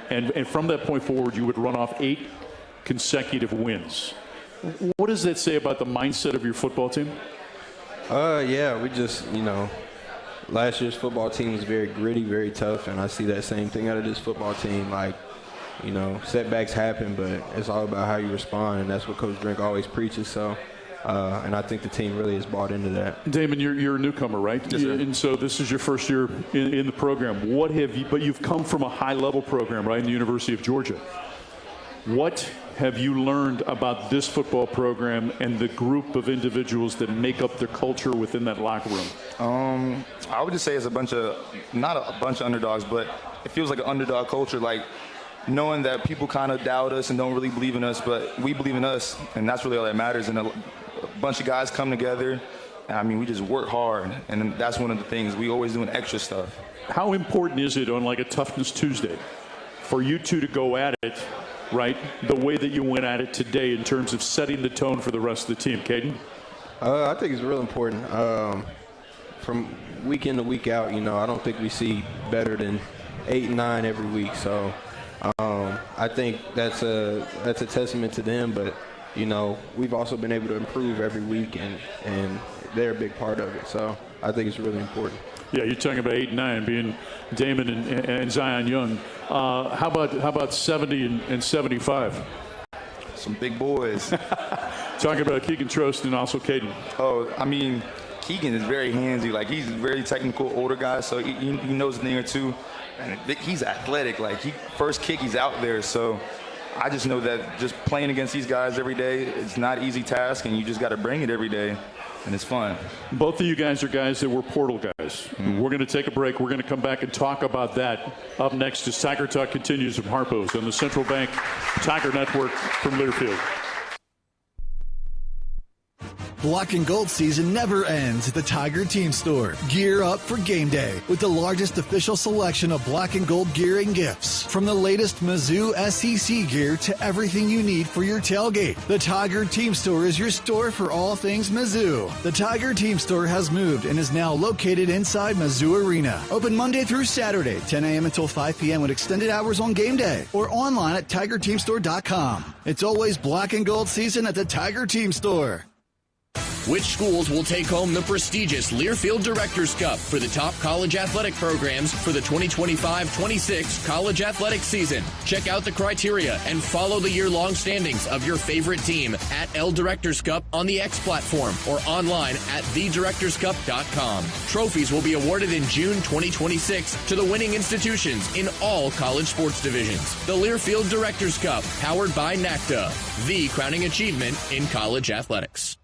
from that point forward, you would run off 8 consecutive wins. What does that say about the mindset of your football team? Yeah, we just, last year's football team was very gritty, very tough, and I see that same thing out of this football team. Like, setbacks happen, but it's all about how you respond, and that's what Coach Drink always preaches. So, and I think the team really has bought into that. Damon, you're a newcomer, right? Yes, sir. And so this is your first year in the program. But you've come from a high-level program, right, in the University of Georgia. What have you learned about this football program and the group of individuals that make up their culture within that locker room? I would just say it's not a bunch of underdogs, but it feels like an underdog culture, like knowing that people kind of doubt us and don't really believe in us, but we believe in us, and that's really all that matters. And a bunch of guys come together, and I mean, we just work hard, and that's one of the things. We always doing extra stuff. How important is it on like a Toughness Tuesday for you two to go at it, right, the way that you went at it today in terms of setting the tone for the rest of the team? Caden? I think it's real important. From week in to week out, I don't think we see better than 8 and 9 every week. So I think that's a testament to them. But, we've also been able to improve every week, and they're a big part of it. So I think it's really important. Yeah, you're talking about 8 and 9 being Damon and Zion Young. How about 70 and 75? Some big boys. Talking about Keegan Trost and also Caden. Oh, I mean, Keegan is very handsy. Like, he's a very technical older guy, so he knows a thing or two. And he's athletic. Like, first kick, he's out there. So I just know that just playing against these guys every day, it's not an easy task, and you just got to bring it every day. And it's fun. Both of you guys are guys that were portal guys. Mm-hmm. We're going to take a break. We're going to come back and talk about that up next as Tiger Talk continues from Harpo's on the Central Bank Tiger Network from Learfield. Black and gold season never ends at the Tiger Team Store. Gear up for game day with the largest official selection of black and gold gear and gifts. From the latest Mizzou SEC gear to everything you need for your tailgate, the Tiger Team Store is your store for all things Mizzou. The Tiger Team Store has moved and is now located inside Mizzou Arena. Open Monday through Saturday, 10 a.m. until 5 p.m. with extended hours on game day or online at TigerTeamStore.com. It's always black and gold season at the Tiger Team Store. Which schools will take home the prestigious Learfield Directors Cup for the top college athletic programs for the 2025-26 college athletic season? Check out the criteria and follow the year-long standings of your favorite team at L Directors Cup on the X platform or online at thedirectorscup.com. Trophies will be awarded in June 2026 to the winning institutions in all college sports divisions. The Learfield Directors Cup, powered by NACTA, the crowning achievement in college athletics.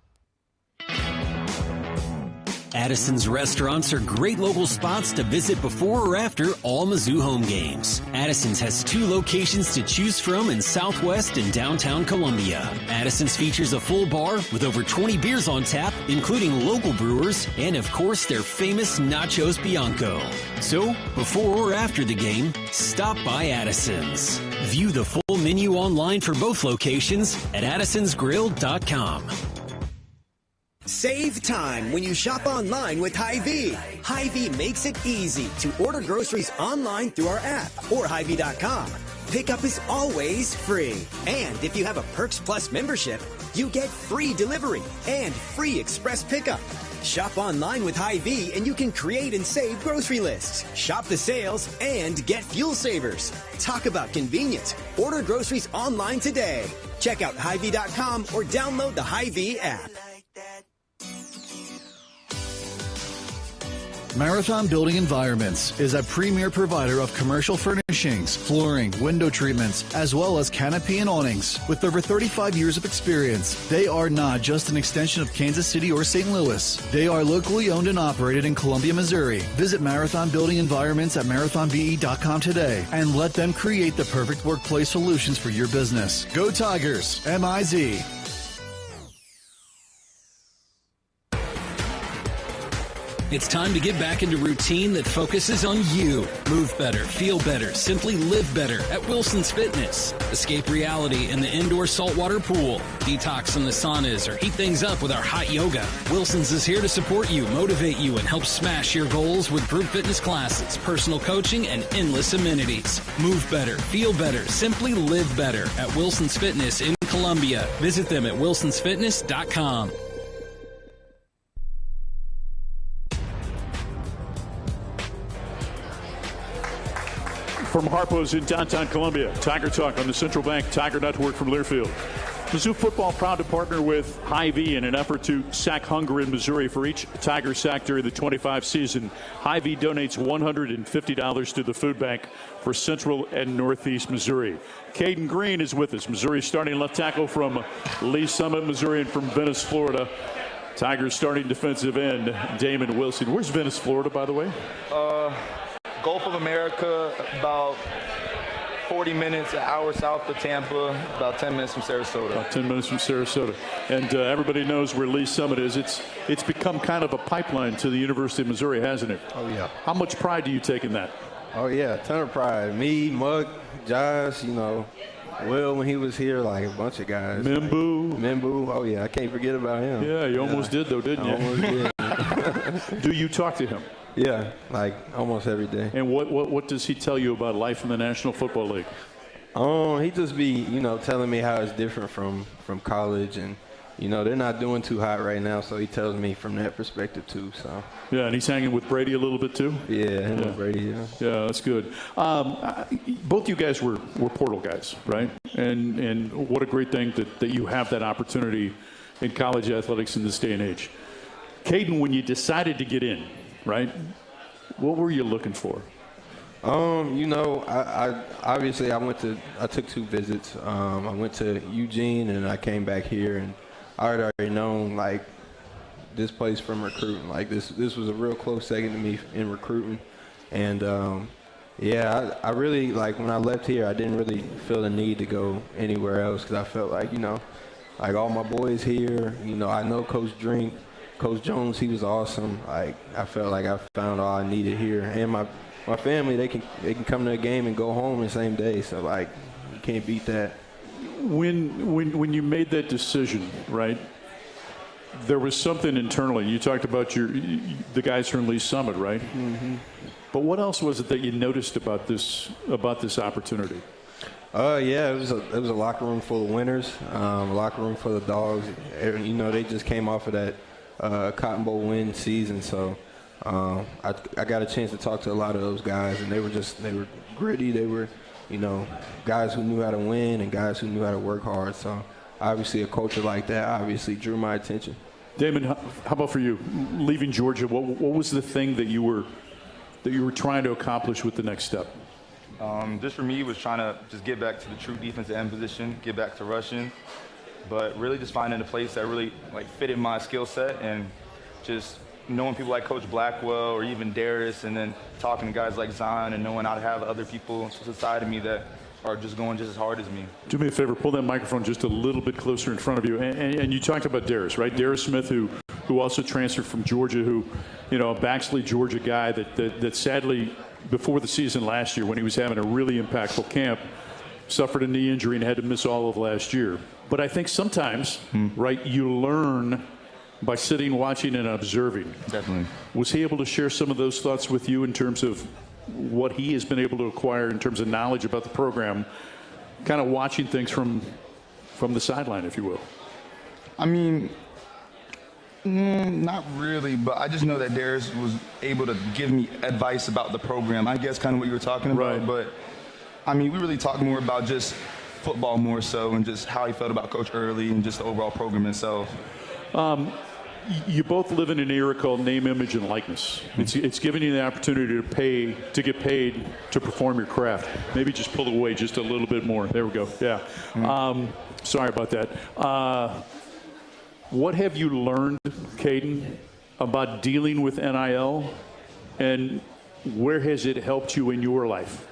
Addison's restaurants are great local spots to visit before or after all Mizzou home games. Addison's has 2 locations to choose from in Southwest and downtown Columbia. Addison's features a full bar with over 20 beers on tap, including local brewers, and of course their famous Nachos Bianco. So, before or after the game, stop by Addison's. View the full menu online for both locations at addisonsgrill.com. Save time when you shop online with Hy-Vee. Hy-Vee makes it easy to order groceries online through our app or Hy-Vee.com. Pickup is always free. And if you have a Perks Plus membership, you get free delivery and free express pickup. Shop online with Hy-Vee and you can create and save grocery lists. Shop the sales and get fuel savers. Talk about convenience. Order groceries online today. Check out Hy-Vee.com or download the Hy-Vee app. Marathon Building Environments is a premier provider of commercial furnishings, flooring, window treatments, as well as canopy and awnings. With over 35 years of experience, they are not just an extension of Kansas City or St. Louis. They are locally owned and operated in Columbia, Missouri. Visit Marathon Building Environments at marathonbe.com today and let them create the perfect workplace solutions for your business. Go Tigers! M-I-Z. It's time to get back into routine that focuses on you. Move better, feel better, simply live better at Wilson's Fitness. Escape reality in the indoor saltwater pool. Detox from the saunas or heat things up with our hot yoga. Wilson's is here to support you, motivate you, and help smash your goals with group fitness classes, personal coaching, and endless amenities. Move better, feel better, simply live better at Wilson's Fitness in Columbia. Visit them at wilsonsfitness.com. From Harpo's in downtown Columbia, Tiger Talk on the Central Bank Tiger Network from Learfield. Mizzou football proud to partner with Hy-Vee in an effort to sack hunger in Missouri. For each Tiger sack during the 25 season, Hy-Vee donates $150 to the food bank for Central and Northeast Missouri. Kaden Green is with us, Missouri starting left tackle from Lee Summit, Missouri, and from Venice, Florida. Tigers starting defensive end, Damon Wilson. Where's Venice, Florida, by the way? Gulf of America, about 40 minutes, an hour south of Tampa, about 10 minutes from Sarasota. About 10 minutes from Sarasota. And everybody knows where Lee Summit is. It's become kind of a pipeline to the University of Missouri, hasn't it? Oh, yeah. How much pride do you take in that? Oh, yeah, a ton of pride. Me, Mug, Josh, Will when he was here, like a bunch of guys. Mimbu. Oh, yeah, I can't forget about him. Yeah, you almost did, though, didn't you? Almost did. Do you talk to him? Yeah, like almost every day. And what does he tell you about life in the National Football League? He just be, telling me how it's different from college, and they're not doing too hot right now, so he tells me from that perspective too. So yeah, and he's hanging with Brady a little bit too. Yeah, him with Brady. Yeah, that's good. Both you guys were portal guys, right? And what a great thing that you have that opportunity in college athletics in this day and age. Kaden, when you decided to get in, right? What were you looking for? I obviously I took 2 visits. I went to Eugene and I came back here, and I had already known like this place from recruiting. Like this was a real close second to me in recruiting, and I really like when I left here. I didn't really feel the need to go anywhere else because I felt like like all my boys here. You know, I know Coach Drink, Coach Jones, he was awesome. Like, I felt like I found all I needed here. And my family, they can come to a game and go home the same day. So, like, you can't beat that. When you made that decision, right, there was something internally. You talked about the guys from Lee Summit, right? Mm-hmm. But what else was it that you noticed about this opportunity? Yeah, it was a locker room full of winners, a locker room full of dogs. You know, they just came off of that Cotton Bowl win season, so I got a chance to talk to a lot of those guys, and they were gritty. They were, you know, guys who knew how to win and guys who knew how to work hard. So obviously a culture like that obviously drew my attention. Damon, how about for you? Leaving Georgia, what was the thing that you were trying to accomplish with the next step? Just for me, was trying to just get back to the true defensive end position, get back to rushing, but really just finding a place that really fitted my skill set, and just knowing people like Coach Blackwell or even Darius, and then talking to guys like Zion and knowing how to have other people beside of me that are just going just as hard as me. Do me a favor, pull that microphone just a little bit closer in front of you. And you talked about Darius, right? Darius Smith, who also transferred from Georgia, who, you know, a Baxley, Georgia guy that sadly, before the season last year, when he was having a really impactful camp, suffered a knee injury and had to miss all of last year. But I think sometimes, right, you learn by sitting, watching, and observing. Definitely. Was he able to share some of those thoughts with you in terms of what he has been able to acquire in terms of knowledge about the program, kind of watching things from the sideline, if you will? I mean, not really, but I just know that Darius was able to give me advice about the program. I guess kind of what you were talking about, but I mean, we really talked more about just football more so, and just how he felt about Coach Early and just the overall program itself. You both live in an era called name, image, and likeness. It's giving you the opportunity to get paid to perform your craft. Maybe just pull it away just a little bit more. There we go. Yeah. Sorry about that. What have you learned, Kaden, about dealing with NIL, and where has it helped you in your life?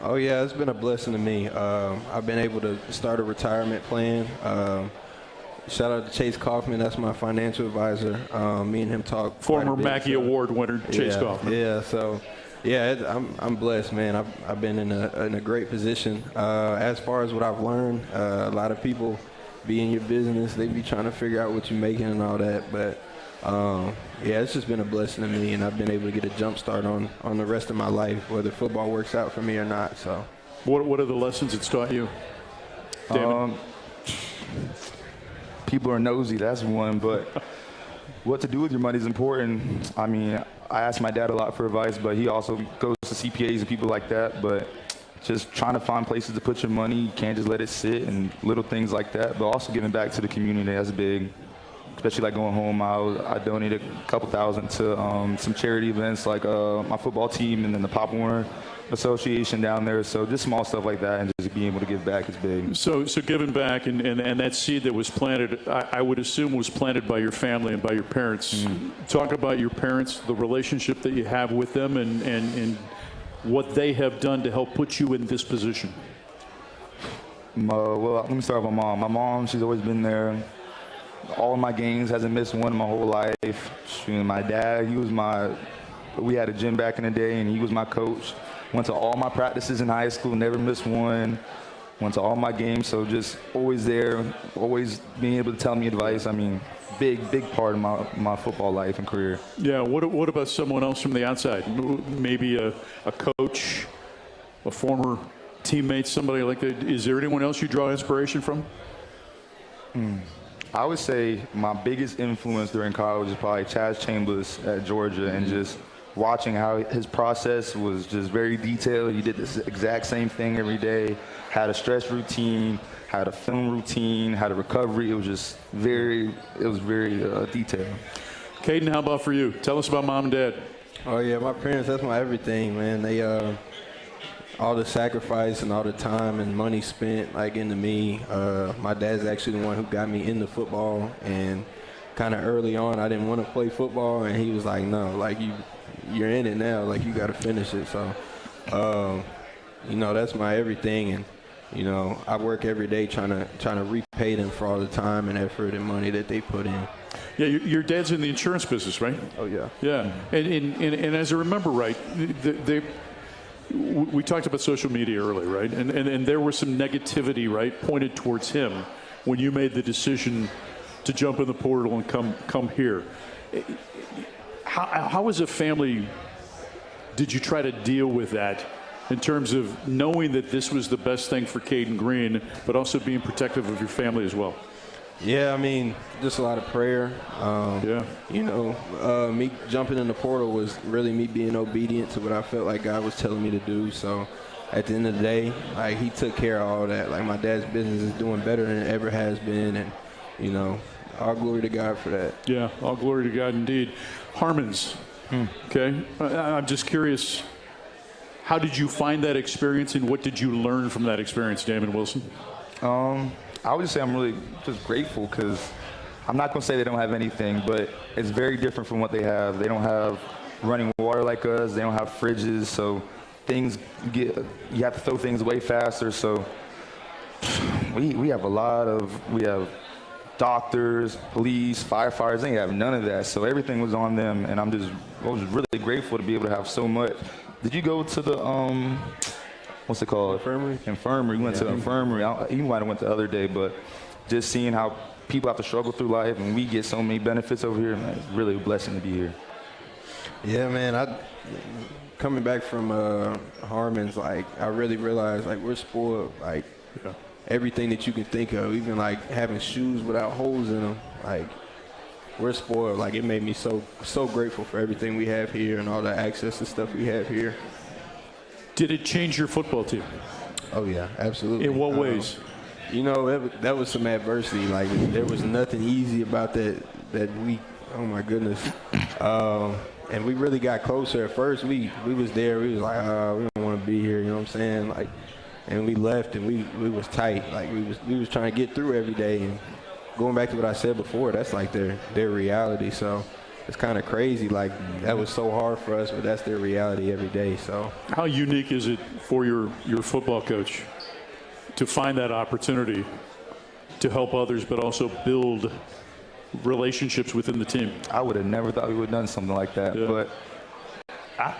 Oh, yeah, it's been a blessing to me. I've been able to start a retirement plan. Shout out to Chase Kaufman. That's my financial advisor. Me and him talk. Former Mackey Award winner, Chase Kaufman. Yeah, so, yeah, I'm blessed, man. I've been in a great position. As far as what I've learned, a lot of people be in your business. They be trying to figure out what you're making and all that. But, yeah, it's just been a blessing to me, and I've been able to get a jump start on the rest of my life, whether football works out for me or not. So, what are the lessons it's taught you, Damon? People are nosy, that's one, but what to do with your money is important. I mean, I ask my dad a lot for advice, but he also goes to CPAs and people like that. But just trying to find places to put your money, you can't just let it sit, and little things like that. But also giving back to the community, that's big. Especially like going home, I donated a couple thousand to some charity events like my football team and then the Pop Warner Association down there. So just small stuff like that, and just being able to give back is big. So giving back and that seed that was planted, I would assume was planted by your family and by your parents. Talk about your parents, the relationship that you have with them, and what they have done to help put you in this position. Well, let me start with my mom. My mom, she's always been there. All of my games, hasn't missed one my whole life. My dad, we had a gym back in the day, and he was my coach. Went to all my practices in high school, never missed one. Went to all my games, so just always there, always being able to tell me advice. I mean, big part of my football life and career. Yeah, what about someone else from the outside? Maybe a coach, a former teammate, somebody like that. Is there anyone else you draw inspiration from? I would say my biggest influence during college is probably Chaz Chambers at Georgia, and just watching how his process was just very detailed. He did this exact same thing every day, had a stress routine, had a film routine, had a recovery. It was very detailed. Kaden, how about for you? Tell us about mom and dad. Oh, yeah, my parents, that's my everything, man. They, all the sacrifice and all the time and money spent, like, into me. My dad's actually the one who got me into football, and kind of early on, I didn't want to play football, and he was like, no, like, you're in it now, like, you got to finish it. So, you know, that's my everything. And you know, I work every day trying to repay them for all the time and effort and money that they put in. Yeah, your dad's in the insurance business, right? Oh, yeah. Yeah. And as I remember right, we talked about social media earlier, right? And there was some negativity, right, pointed towards him when you made the decision to jump in the portal and come here. How as a family did you try to deal with that in terms of knowing that this was the best thing for Kaden Green, but also being protective of your family as well? Yeah, I mean, just a lot of prayer. You know, me jumping in the portal was really me being obedient to what I felt like God was telling me to do. So at the end of the day, like, he took care of all that. Like, my dad's business is doing better than it ever has been. And, you know, all glory to God for that. Yeah, all glory to God indeed. Harmons, okay? I'm just curious, how did you find that experience and what did you learn from that experience, Damon Wilson? I would just say I'm really just grateful because I'm not going to say they don't have anything, but it's very different from what they have. They don't have running water like us. They don't have fridges, so you have to throw things away faster. So we have we have doctors, police, firefighters. They have none of that. So everything was on them, and I was really grateful to be able to have so much. Did you go to the what's it called? Infirmary. We went to the infirmary. You might have went the other day, but just seeing how people have to struggle through life and we get so many benefits over here, man, it's really a blessing to be here. Yeah, man. Coming back from Harmon's, like, I really realized, like, we're spoiled. Like, everything that you can think of, even like having shoes without holes in them. Like, we're spoiled. Like, it made me so grateful for everything we have here and all the access to stuff we have here. Did it change your football team? Oh, yeah, absolutely. In what ways? You know, that was some adversity. Like, there was nothing easy about that week. Oh, my goodness. And we really got closer. At first, we was there. We was like, we don't want to be here. You know what I'm saying? Like, and we left, and we was tight. Like, we was trying to get through every day. And going back to what I said before, that's like their reality. So it's kind of crazy. Like, that was so hard for us, but that's their reality every day. So how unique is it for your football coach to find that opportunity to help others, but also build relationships within the team? I would have never thought we would have done something like that, but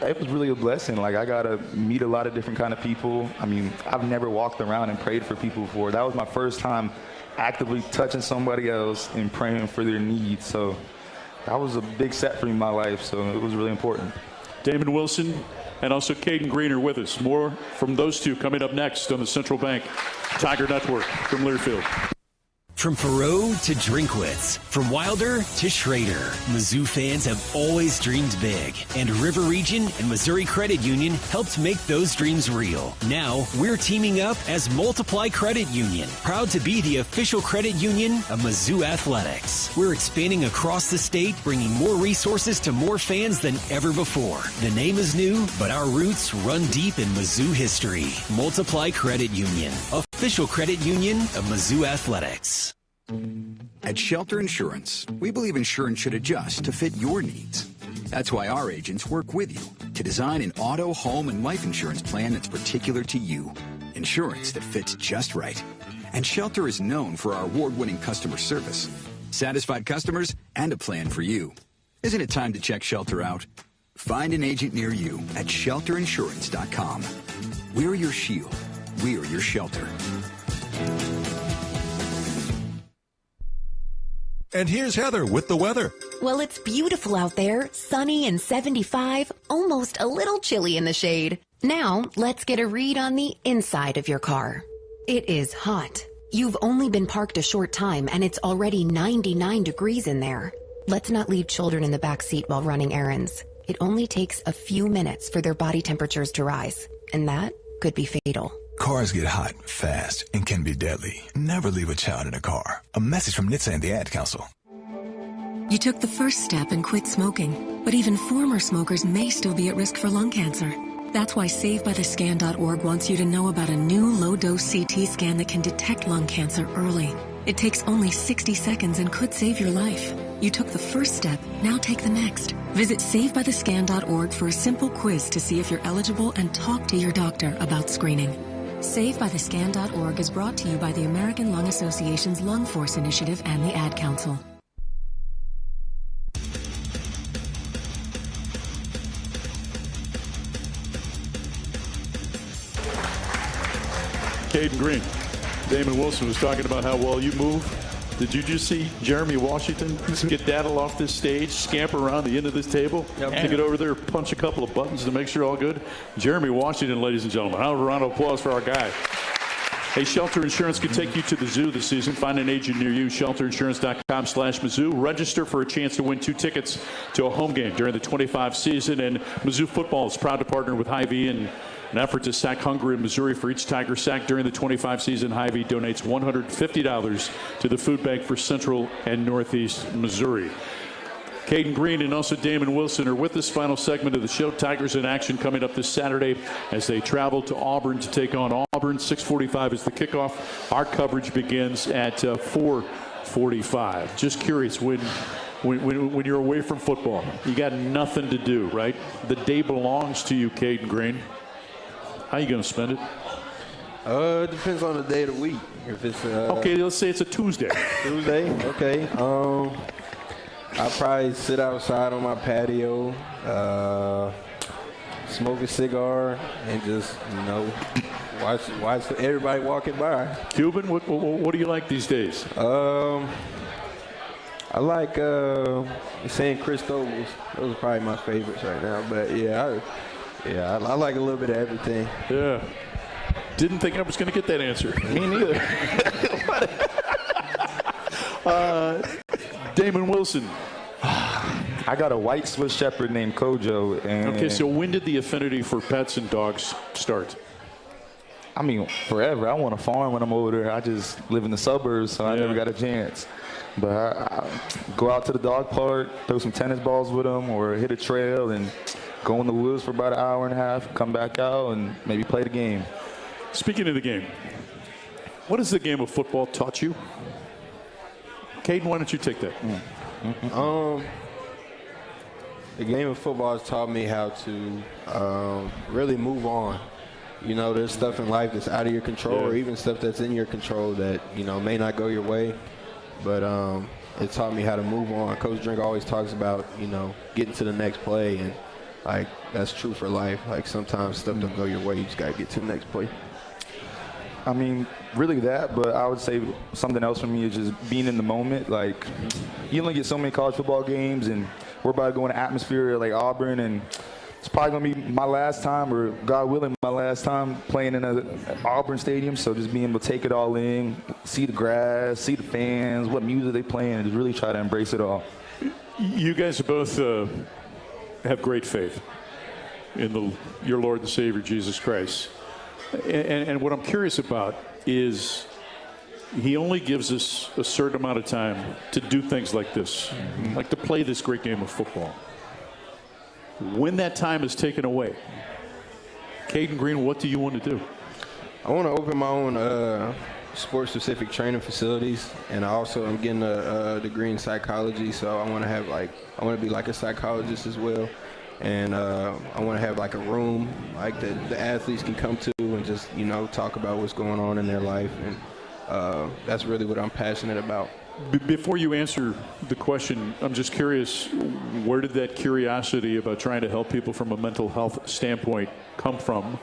it was really a blessing. Like, I got to meet a lot of different kind of people. I mean, I've never walked around and prayed for people before. That was my first time actively touching somebody else and praying for their needs. So that was a big set for me in my life, so it was really important. Damon Wilson and also Kaden Green are with us. More from those two coming up next on the Central Bank Tiger Network from Learfield. From Perot to Drinkwitz, from Wilder to Schrader, Mizzou fans have always dreamed big, and River Region and Missouri Credit Union helped make those dreams real. Now, we're teaming up as Multiply Credit Union, proud to be the official credit union of Mizzou Athletics. We're expanding across the state, bringing more resources to more fans than ever before. The name is new, but our roots run deep in Mizzou history. Multiply Credit Union, official credit union of Mizzou Athletics. At Shelter Insurance, we believe insurance should adjust to fit your needs. That's why our agents work with you to design an auto, home, and life insurance plan that's particular to you. Insurance that fits just right. And Shelter is known for our award-winning customer service, satisfied customers, and a plan for you. Isn't it time to check Shelter out? Find an agent near you at shelterinsurance.com. We're your shield. We're your shelter. And here's Heather with the weather. Well, it's beautiful out there, sunny and 75, almost a little chilly in the shade. Now, let's get a read on the inside of your car. It is hot. You've only been parked a short time and it's already 99 degrees in there. Let's not leave children in the back seat while running errands. It only takes a few minutes for their body temperatures to rise, and that could be fatal. Cars get hot fast and can be deadly. Never leave a child in a car. A message from NHTSA and the Ad Council. You took the first step and quit smoking, but even former smokers may still be at risk for lung cancer. That's why SaveByTheScan.org wants you to know about a new low-dose CT scan that can detect lung cancer early. It takes only 60 seconds and could save your life. You took the first step, now take the next. Visit SaveByTheScan.org for a simple quiz to see if you're eligible and talk to your doctor about screening. SaveByTheScan.org is brought to you by the American Lung Association's Lung Force Initiative and the Ad Council. Kaden Green. Damon Wilson was talking about how well you move. Did you just see Jeremy Washington skedaddle off this stage, scamper around the end of this table, to get over there, punch a couple of buttons to make sure all good? Jeremy Washington, ladies and gentlemen. A round of applause for our guy. Hey, Shelter Insurance can take you to the zoo this season. Find an agent near you, shelterinsurance.com/Mizzou. Register for a chance to win 2 tickets to a home game during the 25 season. And Mizzou football is proud to partner with Hy-Vee in an effort to sack hunger in Missouri. For each Tiger sack during the 25 season, Hy-Vee donates $150 to the food bank for Central and Northeast Missouri. Kaden Green and also Damon Wilson are with this final segment of the show. Tigers in action coming up this Saturday as they travel to Auburn to take on Auburn. 6:45 is the kickoff. Our coverage begins at 4:45. Just curious, when you're away from football, you got nothing to do, right? The day belongs to you, Kaden Green. How are you going to spend it? It depends on the day of the week. If it's okay, let's say it's a Tuesday. Tuesday, okay. I'll probably sit outside on my patio, smoke a cigar, and just, watch everybody walking by. Cuban, what do you like these days? I like San Cristobals. Those are probably my favorites right now. But I like a little bit of everything. Yeah. Didn't think I was going to get that answer. Me neither. Damon Wilson. I got a white Swiss Shepherd named Kojo. Okay, so when did the affinity for pets and dogs start? I mean, forever. I want a farm when I'm over there. I just live in the suburbs, so I never got a chance. But I go out to the dog park, throw some tennis balls with them, or hit a trail and go in the woods for about an hour and a half, come back out, and maybe play the game. Speaking of the game, what has the game of football taught you? Kaden, why don't you take that? The game of football has taught me how to really move on. There's stuff in life that's out of your control, or even stuff that's in your control that, may not go your way. But it taught me how to move on. Coach Drink always talks about, getting to the next play, and that's true for life. Sometimes stuff don't go your way, you just got to get to the next play. I mean, really that, but I would say something else for me is just being in the moment. You only get so many college football games, and we're about to go in an atmosphere like Auburn, and it's probably going to be my last time, or God willing, my last time playing in an Auburn stadium. So just being able to take it all in, see the grass, see the fans, what music they playing, and just really try to embrace it all. You guys both have great faith in your Lord and Savior, Jesus Christ. And what I'm curious about is he only gives us a certain amount of time to do things like this, like to play this great game of football. When that time is taken away, Kaden Green, what do you want to do? I want to open my own sport-specific training facilities, and I'm getting a degree in psychology, so I want to be like a psychologist as well. And I want to have a room that the athletes can come to and just, talk about what's going on in their life. And that's really what I'm passionate about. Before you answer the question, I'm just curious, where did that curiosity about trying to help people from a mental health standpoint come from?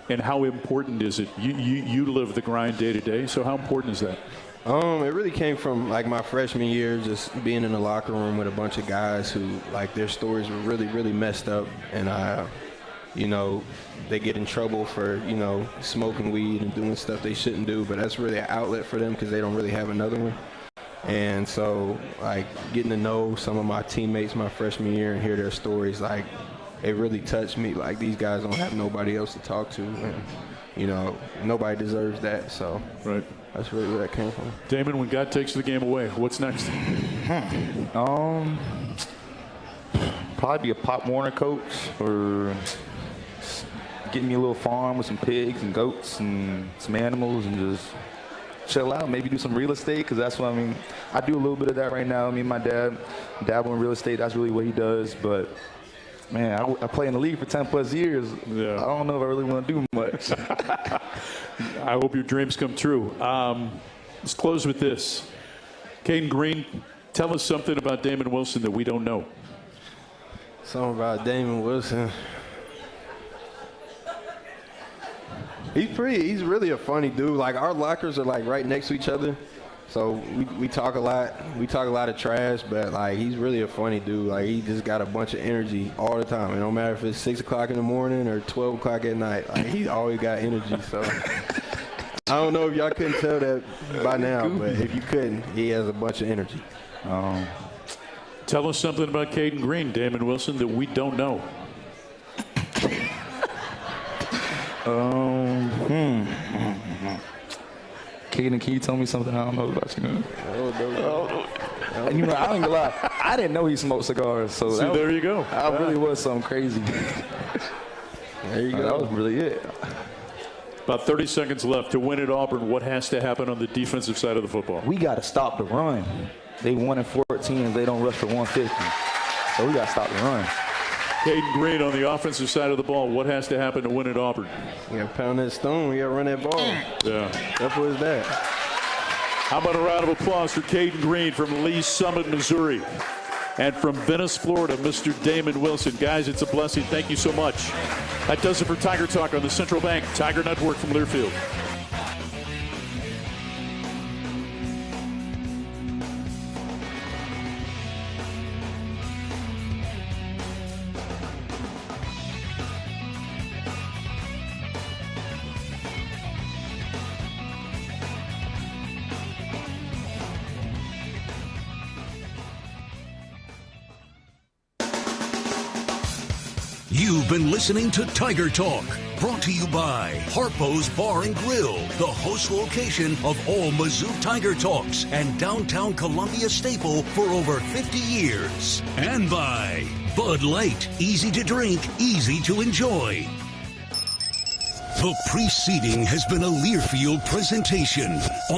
And how important is it? You live the grind day to day, so how important is that? It really came from my freshman year, just being in the locker room with a bunch of guys who their stories were really, really messed up, and they get in trouble for smoking weed and doing stuff they shouldn't do, but that's really an outlet for them because they don't really have another one. And so getting to know some of my teammates my freshman year and hear their stories, it really touched me. These guys don't have nobody else to talk to, and nobody deserves that. So right. That's really where that came from. Damon, when God takes the game away, what's next? Probably be a Pop Warner coach, or getting me a little farm with some pigs and goats and some animals, and just chill out. Maybe do some real estate, because that's what I do a little bit of that right now. My dad dabble in real estate. That's really what he does. But man, I play in the league for 10 plus years. Yeah. I don't know if I really want to do much. I hope your dreams come true. Let's close with this. Kaden Green, tell us something about Damon Wilson that we don't know. Something about Damon Wilson. He's really a funny dude. Like, our lockers are like right next to each other. So we talk a lot. We talk a lot of trash, but like, he's really a funny dude. Like, he just got a bunch of energy all the time. It don't matter if it's 6 o'clock in the morning or 12 o'clock at night. Like, he always got energy. So I don't know if y'all couldn't tell that by now, but if you couldn't, he has a bunch of energy. Tell us something about Kaden Green, Damon Wilson, that we don't know. Kaden, can you tell me something I don't know about you? You know, I ain't gonna lie. I didn't know he smoked cigars. So See, there you go. That really was something crazy. There you go. That was really it. About 30 seconds left. To win at Auburn, what has to happen on the defensive side of the football? We got to stop the run. They 1-14 and they don't rush for 150. So we got to stop the run. Kaden Green on the offensive side of the ball. What has to happen to win at Auburn? You got to pound that stone. You got to run that ball. Yeah. That's what it's that. How about a round of applause for Kaden Green from Lee Summit, Missouri? And from Venice, Florida, Mr. Damon Wilson. Guys, it's a blessing. Thank you so much. That does it for Tiger Talk on the Central Bank Tiger Network from Learfield. You've been listening to Tiger Talk, brought to you by Harpo's Bar and Grill, the host location of all Mizzou Tiger Talks and downtown Columbia staple for over 50 years. And by Bud Light, easy to drink, easy to enjoy. The preceding has been a Learfield presentation on